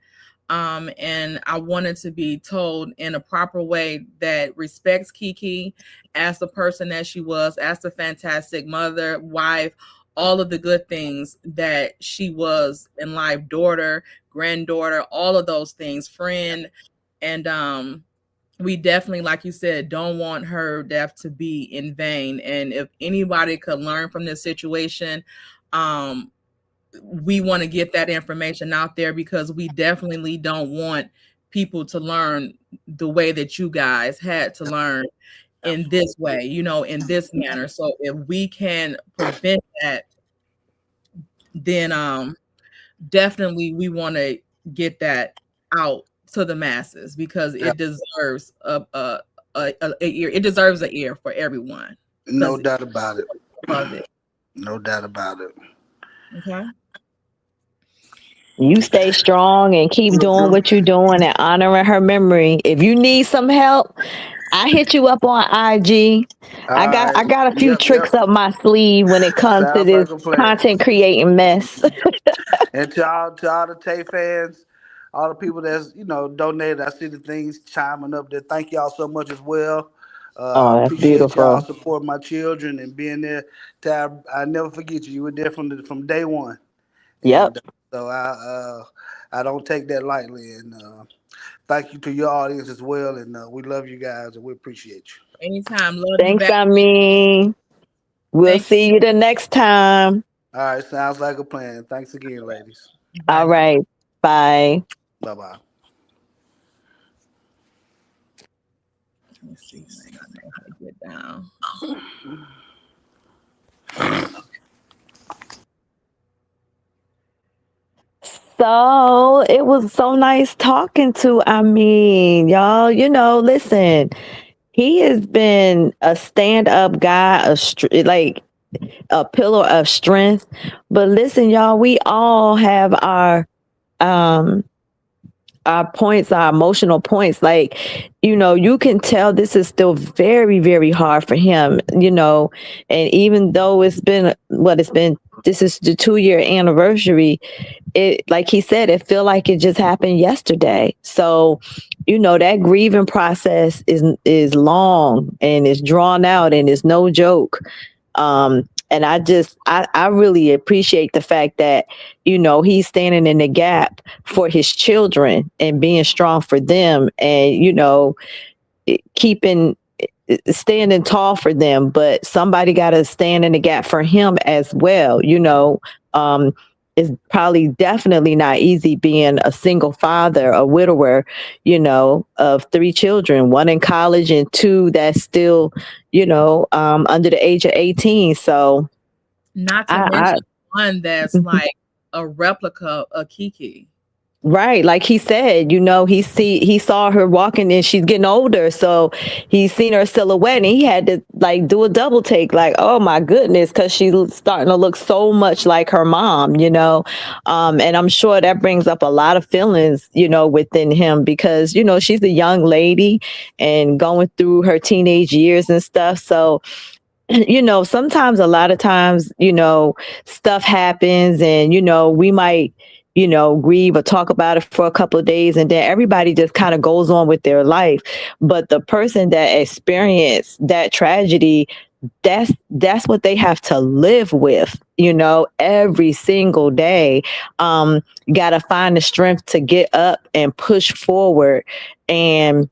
And I want it to be told in a proper way that respects Kiki as the person that she was, as the fantastic mother, wife, all of the good things that she was in life, daughter, granddaughter, all of those things, friend. And we definitely, like you said, don't want her death to be in vain. And if anybody could learn from this situation, um, we want to get that information out there because we definitely don't want people to learn the way that you guys had to learn in this way, in this manner. So if we can prevent that, then definitely we want to get that out to the masses because Yeah, it deserves a ear. It deserves an ear for everyone no because doubt about it. of it. No doubt about it. Okay. You stay strong and keep doing what you're doing and honoring her memory. If you need some help, I hit you up on IG. All I right. got a few Yep, tricks yep. up my sleeve when it comes to Sounds this like a plan. content creating mess. And to all the Tay fans, all the people that's donated, I see the things chiming up there. Thank y'all so much as well. I Oh, that's appreciate y'all beautiful. supporting my children and being there. Tab, I never forget you. You were there from day one, Yep. and so I don't take that lightly. And thank you to your audience as well. And we love you guys and we appreciate you. Anytime. Love you Thanks, back. I mean. We'll Thank see you the next time. All right, sounds like a plan. Thanks again, ladies. you. Bye All now. right. Bye. Bye bye. Let me see. I know how to get down. So it was so nice talking to y'all. Listen, he has been a stand-up guy, like a pillar of strength. But listen, y'all, we all have um our points, our emotional points. Like, you can tell this is still very, very hard for him, and even though this is the 2-year anniversary, it, like he said, it feel like it just happened yesterday. So, that grieving process is long and it's drawn out and it's no joke. And I really appreciate the fact that, he's standing in the gap for his children and being strong for them and, keeping standing tall for them, but somebody got to stand in the gap for him as well. It's probably definitely not easy being a single father, a widower, of 3 children, one in college and 2 that's still, under the age of 18. So Not to I mention one that's like a replica of Kiki. right, like he said, he saw her walking and she's getting older, so he's seen her silhouette and he had to like do a double take, like, oh my goodness, because she's starting to look so much like her mom, and I'm sure that brings up a lot of feelings, within him because she's a young lady and going through her teenage years and stuff. So sometimes, a lot of times, stuff happens and, we might, grieve or talk about it for a couple of days and then everybody just kind of goes on with their life. But the person that experienced that tragedy, that's what they have to live with, every single day. Got to find the strength to get up and push forward. And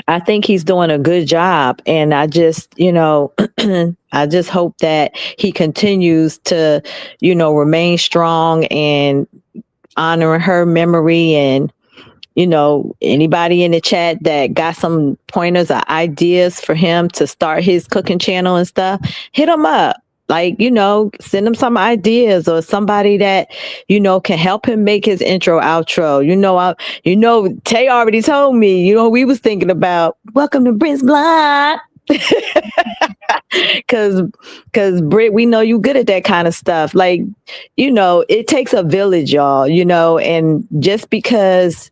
I think he's doing a good job. And I just, I just hope that he continues to, remain strong and honoring her memory. And, anybody in the chat that got some pointers or ideas for him to start his cooking channel and stuff, hit him up. Like, send him some ideas or somebody that, can help him make his intro, outro. Tay already told me, we was thinking about welcome to Brent's Block. Cause Britt, we know you good at that kind of stuff. Like, it takes a village, y'all, and just because,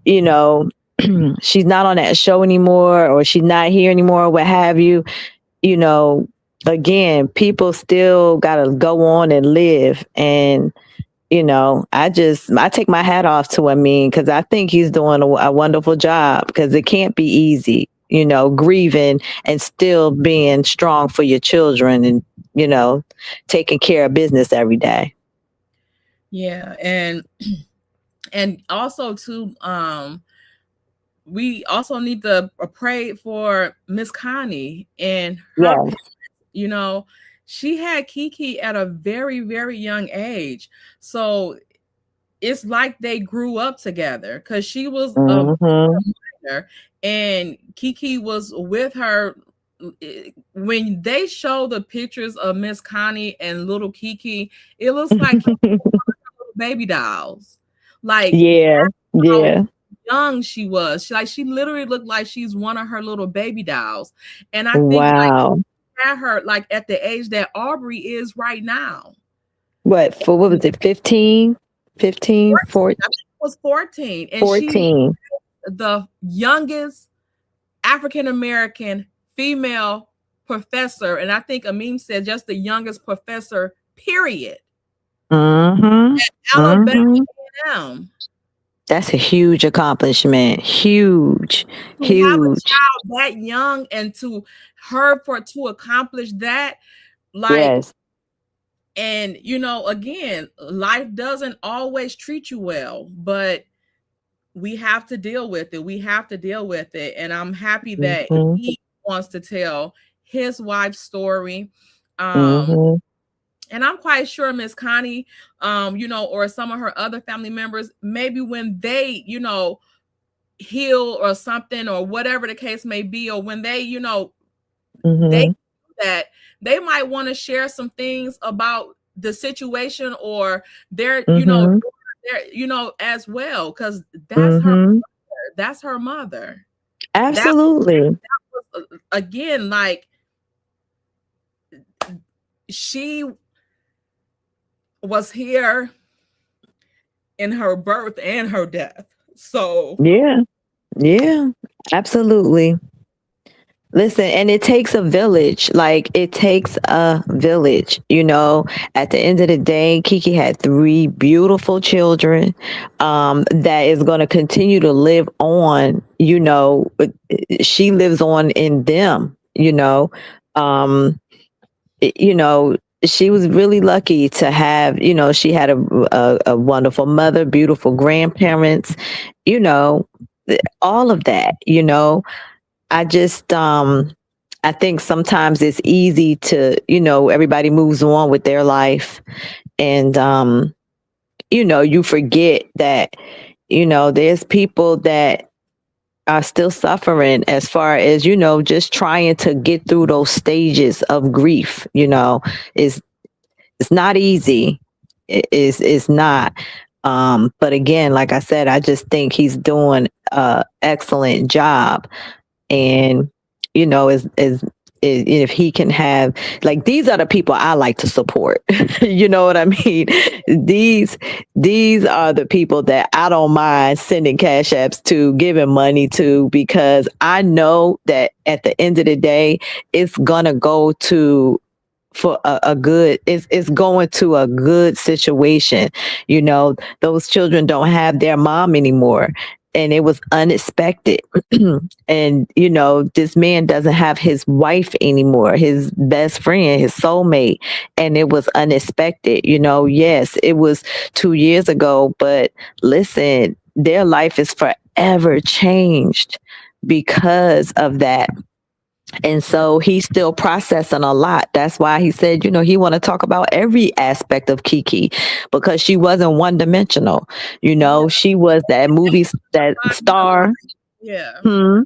she's not on that show anymore or she's not here anymore, or what have you, again, people still gotta go on and live. And, I take my hat off to Ameen because I think he's doing a wonderful job because it can't be easy, grieving and still being strong for your children and, taking care of business every day. Yeah. And also too, we also need to pray for Miss Connie and her. Yes. She had Kiki at a very, very young age. So it's like they grew up together because she was a minor and Kiki was with her. When they show the pictures of Miss Connie and little Kiki, it looks like baby dolls. Like, yeah. Young she was. She literally looked like she's one of her little baby dolls. And I think Wow. had her like at the age that Aubrey is right now. What was it, 15? 15, 14. 14, I think it was 14. And she 14. the youngest African American female professor, and I think Ameen said just the youngest professor, period, Mm-hmm. Alabama Mm-hmm. A&M. That's a huge accomplishment. Huge, To have a huge. child that young and to accomplish that, like, Yes. and again, life doesn't always treat you well, but we have to deal with it. We have to deal with it. And I'm happy that Mm-hmm. he wants to tell his wife's story. Um, Mm-hmm. and I'm quite sure Miss Connie, or some of her other family members, maybe when they, heal or something, or whatever the case may be, or when they Mm-hmm. do that, they might want to share some things about the situation, or their, Mm-hmm. as well, because Mm-hmm. that's her mother. That Absolutely. was again, like, she was here in her birth and her death. So Yeah. Yeah. Absolutely. Listen, and it takes a village. Like, it takes a village. At the end of the day, Kiki had three beautiful children that is going to continue to live on. She lives on in them. Um, you know, she was really lucky to have, she had a wonderful mother, beautiful grandparents, you know, all of that. I just I think sometimes it's easy to, everybody moves on with their life, and you forget that, there's people that are still suffering, as far as, just trying to get through those stages of grief. Is It's not easy. It's not. But again, like I said, I just think he's doing an excellent job. And is if he can have, like, these are the people I like to support. You know what I mean? These are the people that I don't mind sending cash apps to, giving money to, because I know that at the end of the day, it's gonna go to for a good, it's going to a good situation. Those children don't have their mom anymore, and it was unexpected. And this man doesn't have his wife anymore, his best friend, his soulmate, and it was unexpected. Yes, it was 2 years ago, but listen, their life is forever changed because of that. And so he's still processing a lot. That's why he said, he want to talk about every aspect of Kiki, because she wasn't one dimensional. yeah, She was that movie, that star. yeah, Hmm.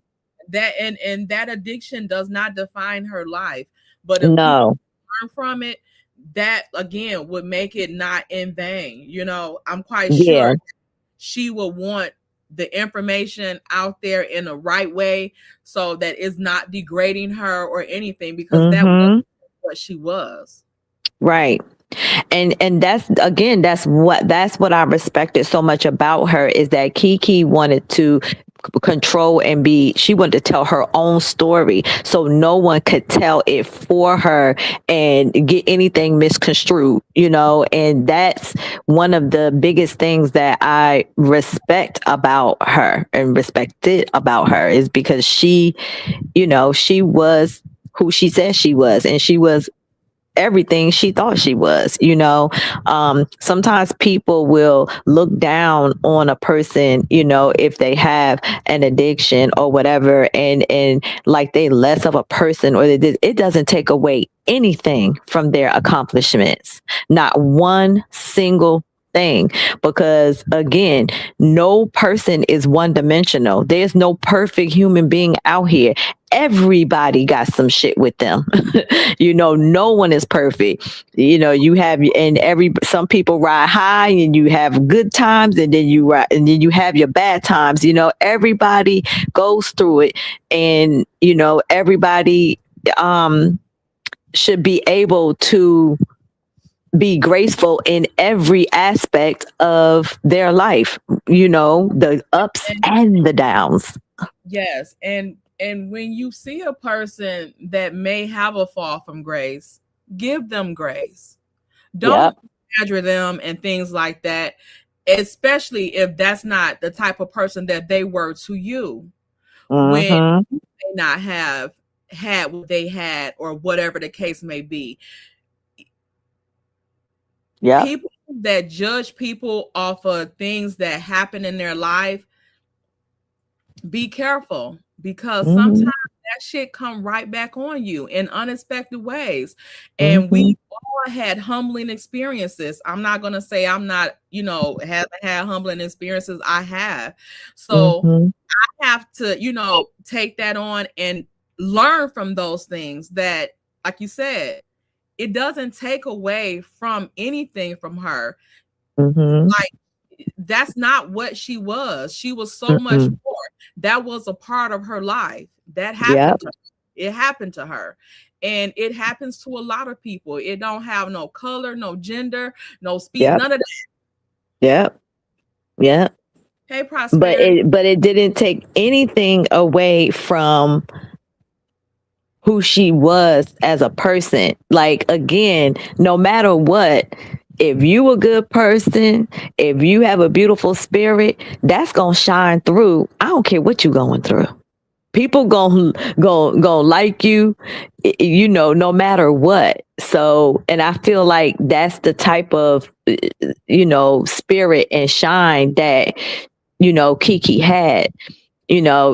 that and that addiction does not define her life. But if people No. learn from it, that again would make it not in vain. I'm quite Yeah. sure she will want the information out there in the right way, so that it's not degrading her or anything, because that was Hmm. what she was. Right. And that's what I respected so much about her, is that Kiki wanted to control and she wanted to tell her own story, so no one could tell it for her and get anything misconstrued. And that's one of the biggest things that I respect about her, and respected about her, is because she was who she said she was, and she was everything she thought she was. Sometimes people will look down on a person, if they have an addiction or whatever, and like they less of a person, or it doesn't take away anything from their accomplishments, not one single thing. Because again, no person is one dimensional. There's no perfect human being out here. Everybody got some shit with them. No one is perfect. You have, and some people ride high, and you have good times, and then you have your bad times. Everybody goes through it, and everybody should be able to be graceful in every aspect of their life, the ups And and the downs. yes, and when you see a person that may have a fall from grace, give them grace. Yep. Don't badger them and things like that, especially if that's not the type of person that they were to you when Mm-hmm. you may not have had what they had or whatever the case may be. Yep. People that judge people off of things that happen in their life, be careful, because sometimes Mm-hmm. that shit come right back on you in unexpected ways. And Mm-hmm. we all had humbling experiences. I'm not going to say I'm not, haven't had humbling experiences. I have. So Mm-hmm. I have to, take that on and learn from those things that, like you said, it doesn't take away from anything from her. Mm-hmm. Like, that's not what she was. She was so much Mm-mm. more. That was a part of her life. That Yep. happened to her. It happened to her. And it happens to a lot of people. It don't have no color, no gender, no speed, Yep. none of that. Yep. Yep. Hey, But prosperity. it didn't take anything away from who she was as a person. Like, again, no matter what, if you a good person, if you have a beautiful spirit, that's gonna shine through. I don't care what you going through. People gonna like you, no matter what. So, and I feel like that's the type of spirit and shine that Kiki had.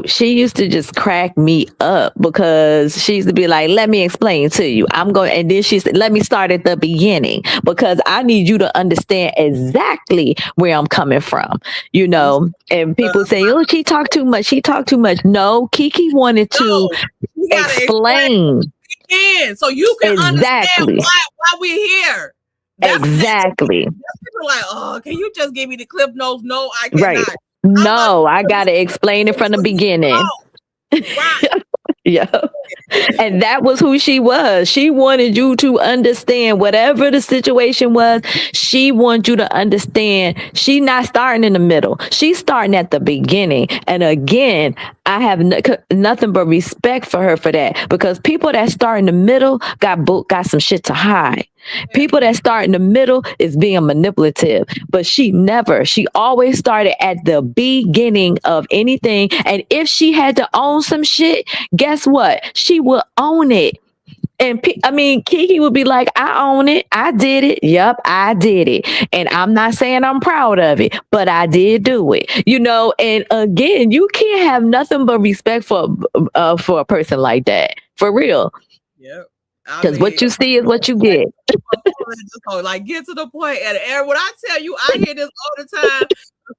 She used to just crack me up because she used to be like, let me explain to you. And then she said, let me start at the beginning because I need you to understand exactly where I'm coming from, and people say, oh, she talked too much. She talked too much. No, Kiki wanted to No, you gotta explain explain again so you can understand exactly, why we're here. That's exactly. people like, oh, can you just give me the clip notes? No, I Right. cannot. I'm like, No, I got to explain it from the so you beginning. know. Right. Yeah. And that was who she was. She wanted you to understand whatever the situation was. She wanted you to understand she not starting in the middle. She's starting at the beginning. And again, I have nothing but respect for her for that because people that start in the middle got some shit to hide. People that start in the middle is being manipulative, but she always started at the beginning of anything. And if she had to own some shit, guess what? She will own it. And Kiki would be like, I own it. I did it. Yep, I did it. And I'm not saying I'm proud of it, but I did do it. And again, you can't have nothing but respect for a person like that. For real. Yep. I Because what mean, you see is what you get. like get to the point. And when I tell you, I hear this all the time.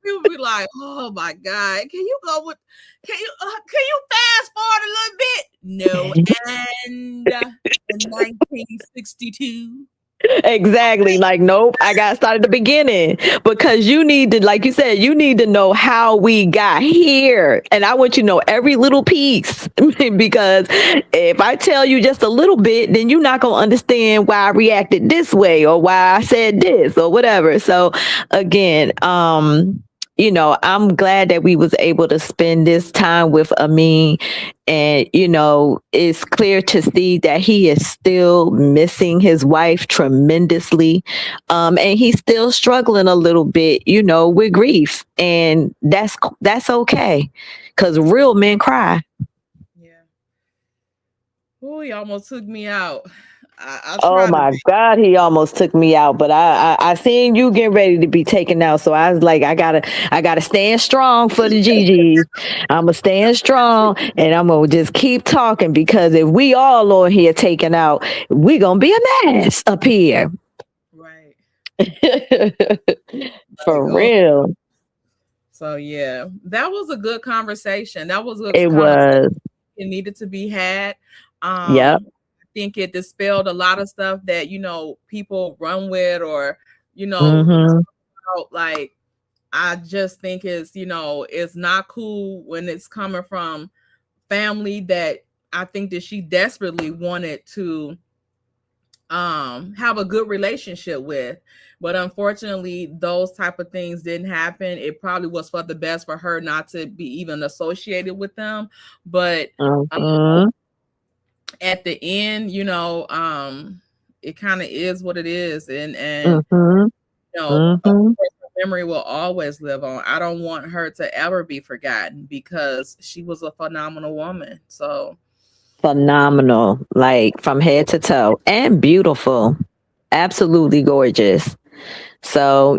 People be like, "Oh my God, can you go with? Can you fast forward a little bit?" No, and in 1962. Exactly. Like, nope, I got to start at the beginning because you need to, like you said, you need to know how we got here. And I want you to know every little piece because if I tell you just a little bit, then you're not going to understand why I reacted this way or why I said this or whatever. So again, I'm glad that we was able to spend this time with Ameen. And, it's clear to see that he is still missing his wife tremendously. And he's still struggling a little bit, with grief. And that's okay. Because real men cry. Yeah. Oh, he almost took me out. I Oh try to my be. God, he almost took me out, but I seen you getting ready to be taken out. So I was like, I gotta stand strong for the GGs. I'ma stand strong and I'm gonna just keep talking because if we all on here taken out, we gonna be a mess up here. Right. Like, For oh, real. so yeah, that was a good conversation. That was a It conversation was. that needed to be had. Yep. I think it dispelled a lot of stuff that people run with, or Mm-hmm. like, I just think it's not cool when it's coming from family that I think that she desperately wanted to have a good relationship with. But unfortunately, those type of things didn't happen. It probably was for the best for her not to be even associated with them. But Mhm. at the end, it kind of is what it is, and Mhm. of Mhm. course, her memory will always live on. I don't want her to ever be forgotten because she was a phenomenal woman. So Phenomenal, like from head to toe, and beautiful, absolutely gorgeous. So,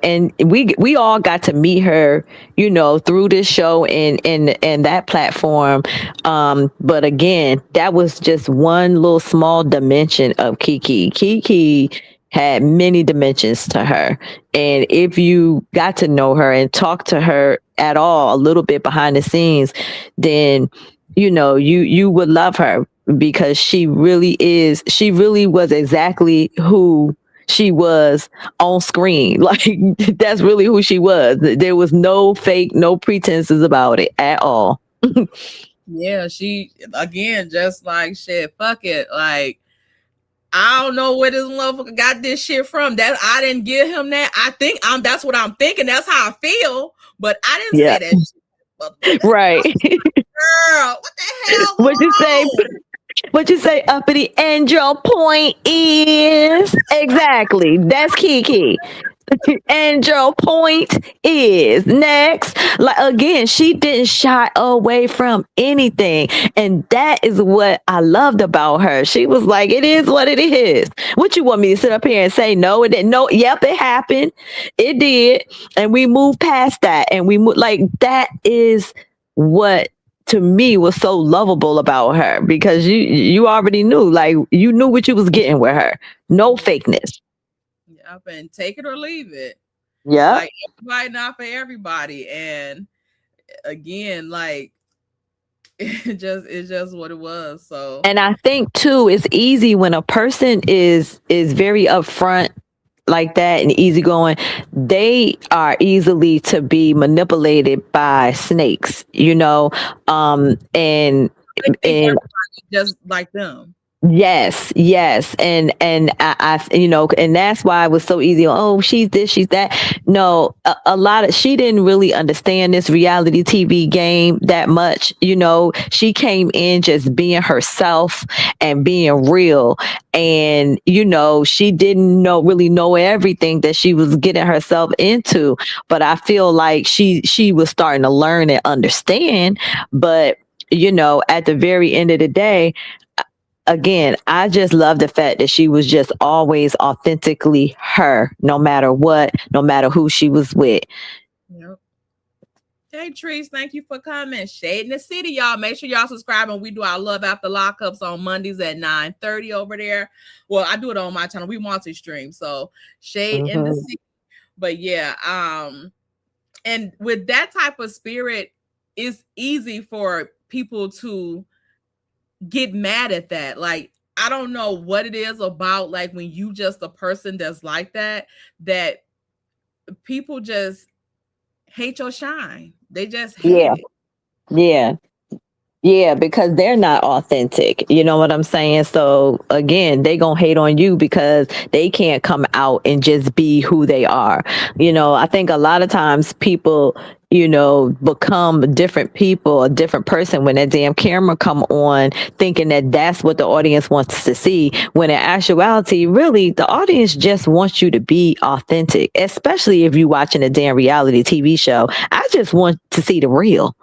and we all got to meet her, through this show and that platform. But again, that was just one little small dimension of Kiki. Kiki had many dimensions to her. And if you got to know her and talk to her at all, a little bit behind the scenes, then you would love her because she really was exactly who she was on screen. Like that's really who she was. There was no fake, no pretenses about it at all. yeah, she again just like shit, fuck it. Like I don't know where this motherfucker got this shit from. That I didn't give him that. I think that's what I'm thinking. That's how I feel. But I didn't Yeah. say that shit. Motherfucker. Right. Girl, what the hell what you say? wrong? What you say, uppity? And your point is exactly that's Kiki. And your point is next. Like again, she didn't shy away from anything. And that is what I loved about her. She was like, it is what it is. What you want me to sit up here and say no? It didn't. No, yep, it happened. It did. And we moved past that. And we moved like that is what to me was so lovable about her because you already knew, like you knew what you was getting with her. No fakeness. Yep, and take it or leave it. Yep. Like everybody not for everybody. And again, like it's just what it was. So And I think too, it's easy when a person is very upfront like that and easygoing, they are easily to be manipulated by snakes, and they think and everybody just like them. yes, and and that's why it was so easy. Oh, she's this, she's that. No, a lot of she didn't really understand this reality TV game that much. She came in just being herself and being real, and she didn't really know everything that she was getting herself into. But I feel like she was starting to learn and understand. But at the very end of the day, again, I just love the fact that she was just always authentically her, no matter what, no matter who she was with. Yep. Hey Trees, thank you for coming. Shade in the City, y'all. Make sure y'all subscribe, and we do our Love After Lockups on Mondays at 9:30 over there. Well, I do it on my channel. We multi-stream, so Shade in the City. But yeah, and with that type of spirit, it's easy for people to get mad at that. Like, I don't know what it is about, like when you just a person that's like that people just hate your shine. They just hate Yeah, it. yeah. Yeah, because they're not authentic. You know what I'm saying? So again, they gonna hate on you because they can't come out and just be who they are. I think a lot of times people, become different people, a different person when that damn camera come on, thinking that that's what the audience wants to see. When in actuality, really, the audience just wants you to be authentic, especially if you're watching a damn reality TV show. I just want to see the real.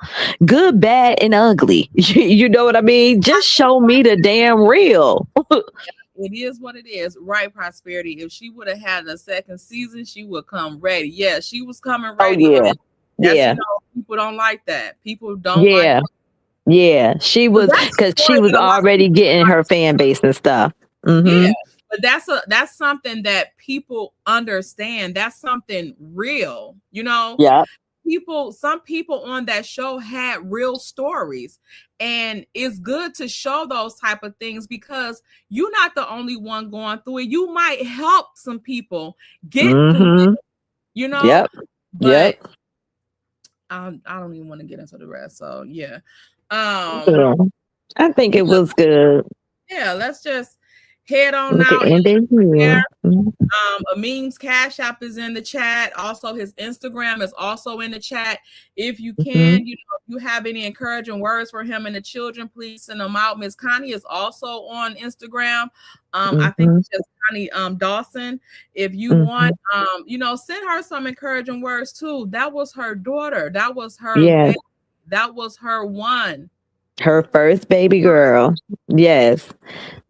Good, bad, and ugly. You know what I mean? Just show me the damn real. It is what it is. Right, Prosperity. If she would have had a second season, she would come ready. Yeah, she was coming Oh ready. yeah, That's yeah, people don't like that. People don't like yeah, yeah. She but was that's because the story she was that a lot of already people getting her fan base and stuff. yeah. Mm-hmm. But that's something that people understand. That's something real, Yeah. some people on that show had real stories, and it's good to show those type of things because you're not the only one going through it. You might help some people get through Mm-hmm. it, Yep. but Yep. I don't even want to get into the rest. So yeah. Yeah. I think it was good. Yeah, let's just Head on Look at out end it there. here. Mhm. Ameen's Cash App is in the chat. Also, his Instagram is also in the chat. If you Mhm. can, if you have any encouraging words for him and the children, please send them out. Miss Connie is also on Instagram. I think Mhm. it's just Connie Dawson. If you Mhm. want, send her some encouraging words too. That was her daughter. That was her Yeah, baby. That was her one. her first baby girl. Yes.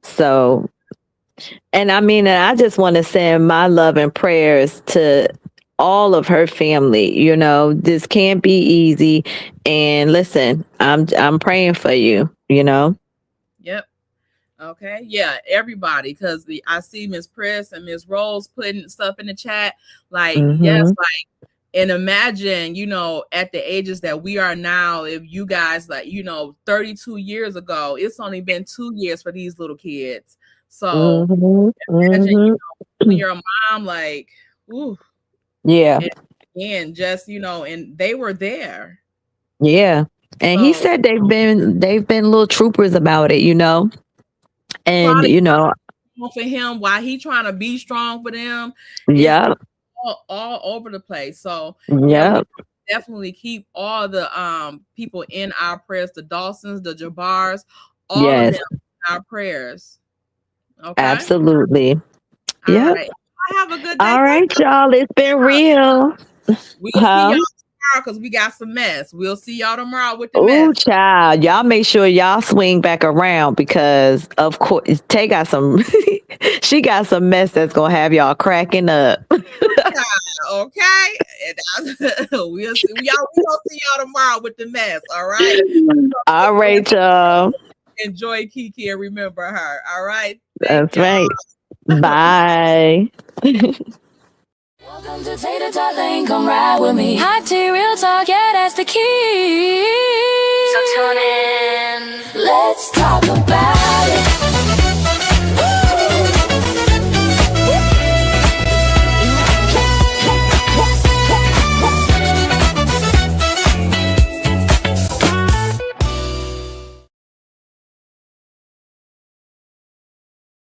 So, and I mean, and I just want to send my love and prayers to all of her family. This can't be easy. And listen, I'm praying for you. Yep. Okay, yeah, everybody, because I see Miss Press and Miss Rose putting stuff in the chat. Like, yes, Mhm. and imagine, at the ages that we are now, if you guys 32 years ago, it's only been 2 years for these little kids. So Mhm. imagine, Mhm. when you're a mom, like, ooh, Yeah. and again, just and they were there. Yeah. And he So said they've been little troopers about it. And probably for him, while he trying to be strong for them, it's yep. all over the place. So yeah, we Yep. definitely keep all the people in our prayers, the Dawsons, the Jabars, all of Yes. them in our prayers. Okay. Absolutely. All Yep. right. Have a good day. All right, y'all. It's been real. We'll see Huh? y'all tomorrow because we got some mess. We'll see y'all tomorrow with the Oh, mess. child. Y'all make sure y'all swing back around because of course Tay got some she got some mess that's gonna have y'all cracking up. Okay. And we'll see y'all. We gonna see y'all tomorrow with the mess. All right. All right, y'all. Enjoy Kiki and remember her. All right. Thank That's y'all. right. Bye. Welcome to Tater Tot Lane, come ride with me. Hot tea, real talk, yeah, that's the key. So tune in. Let's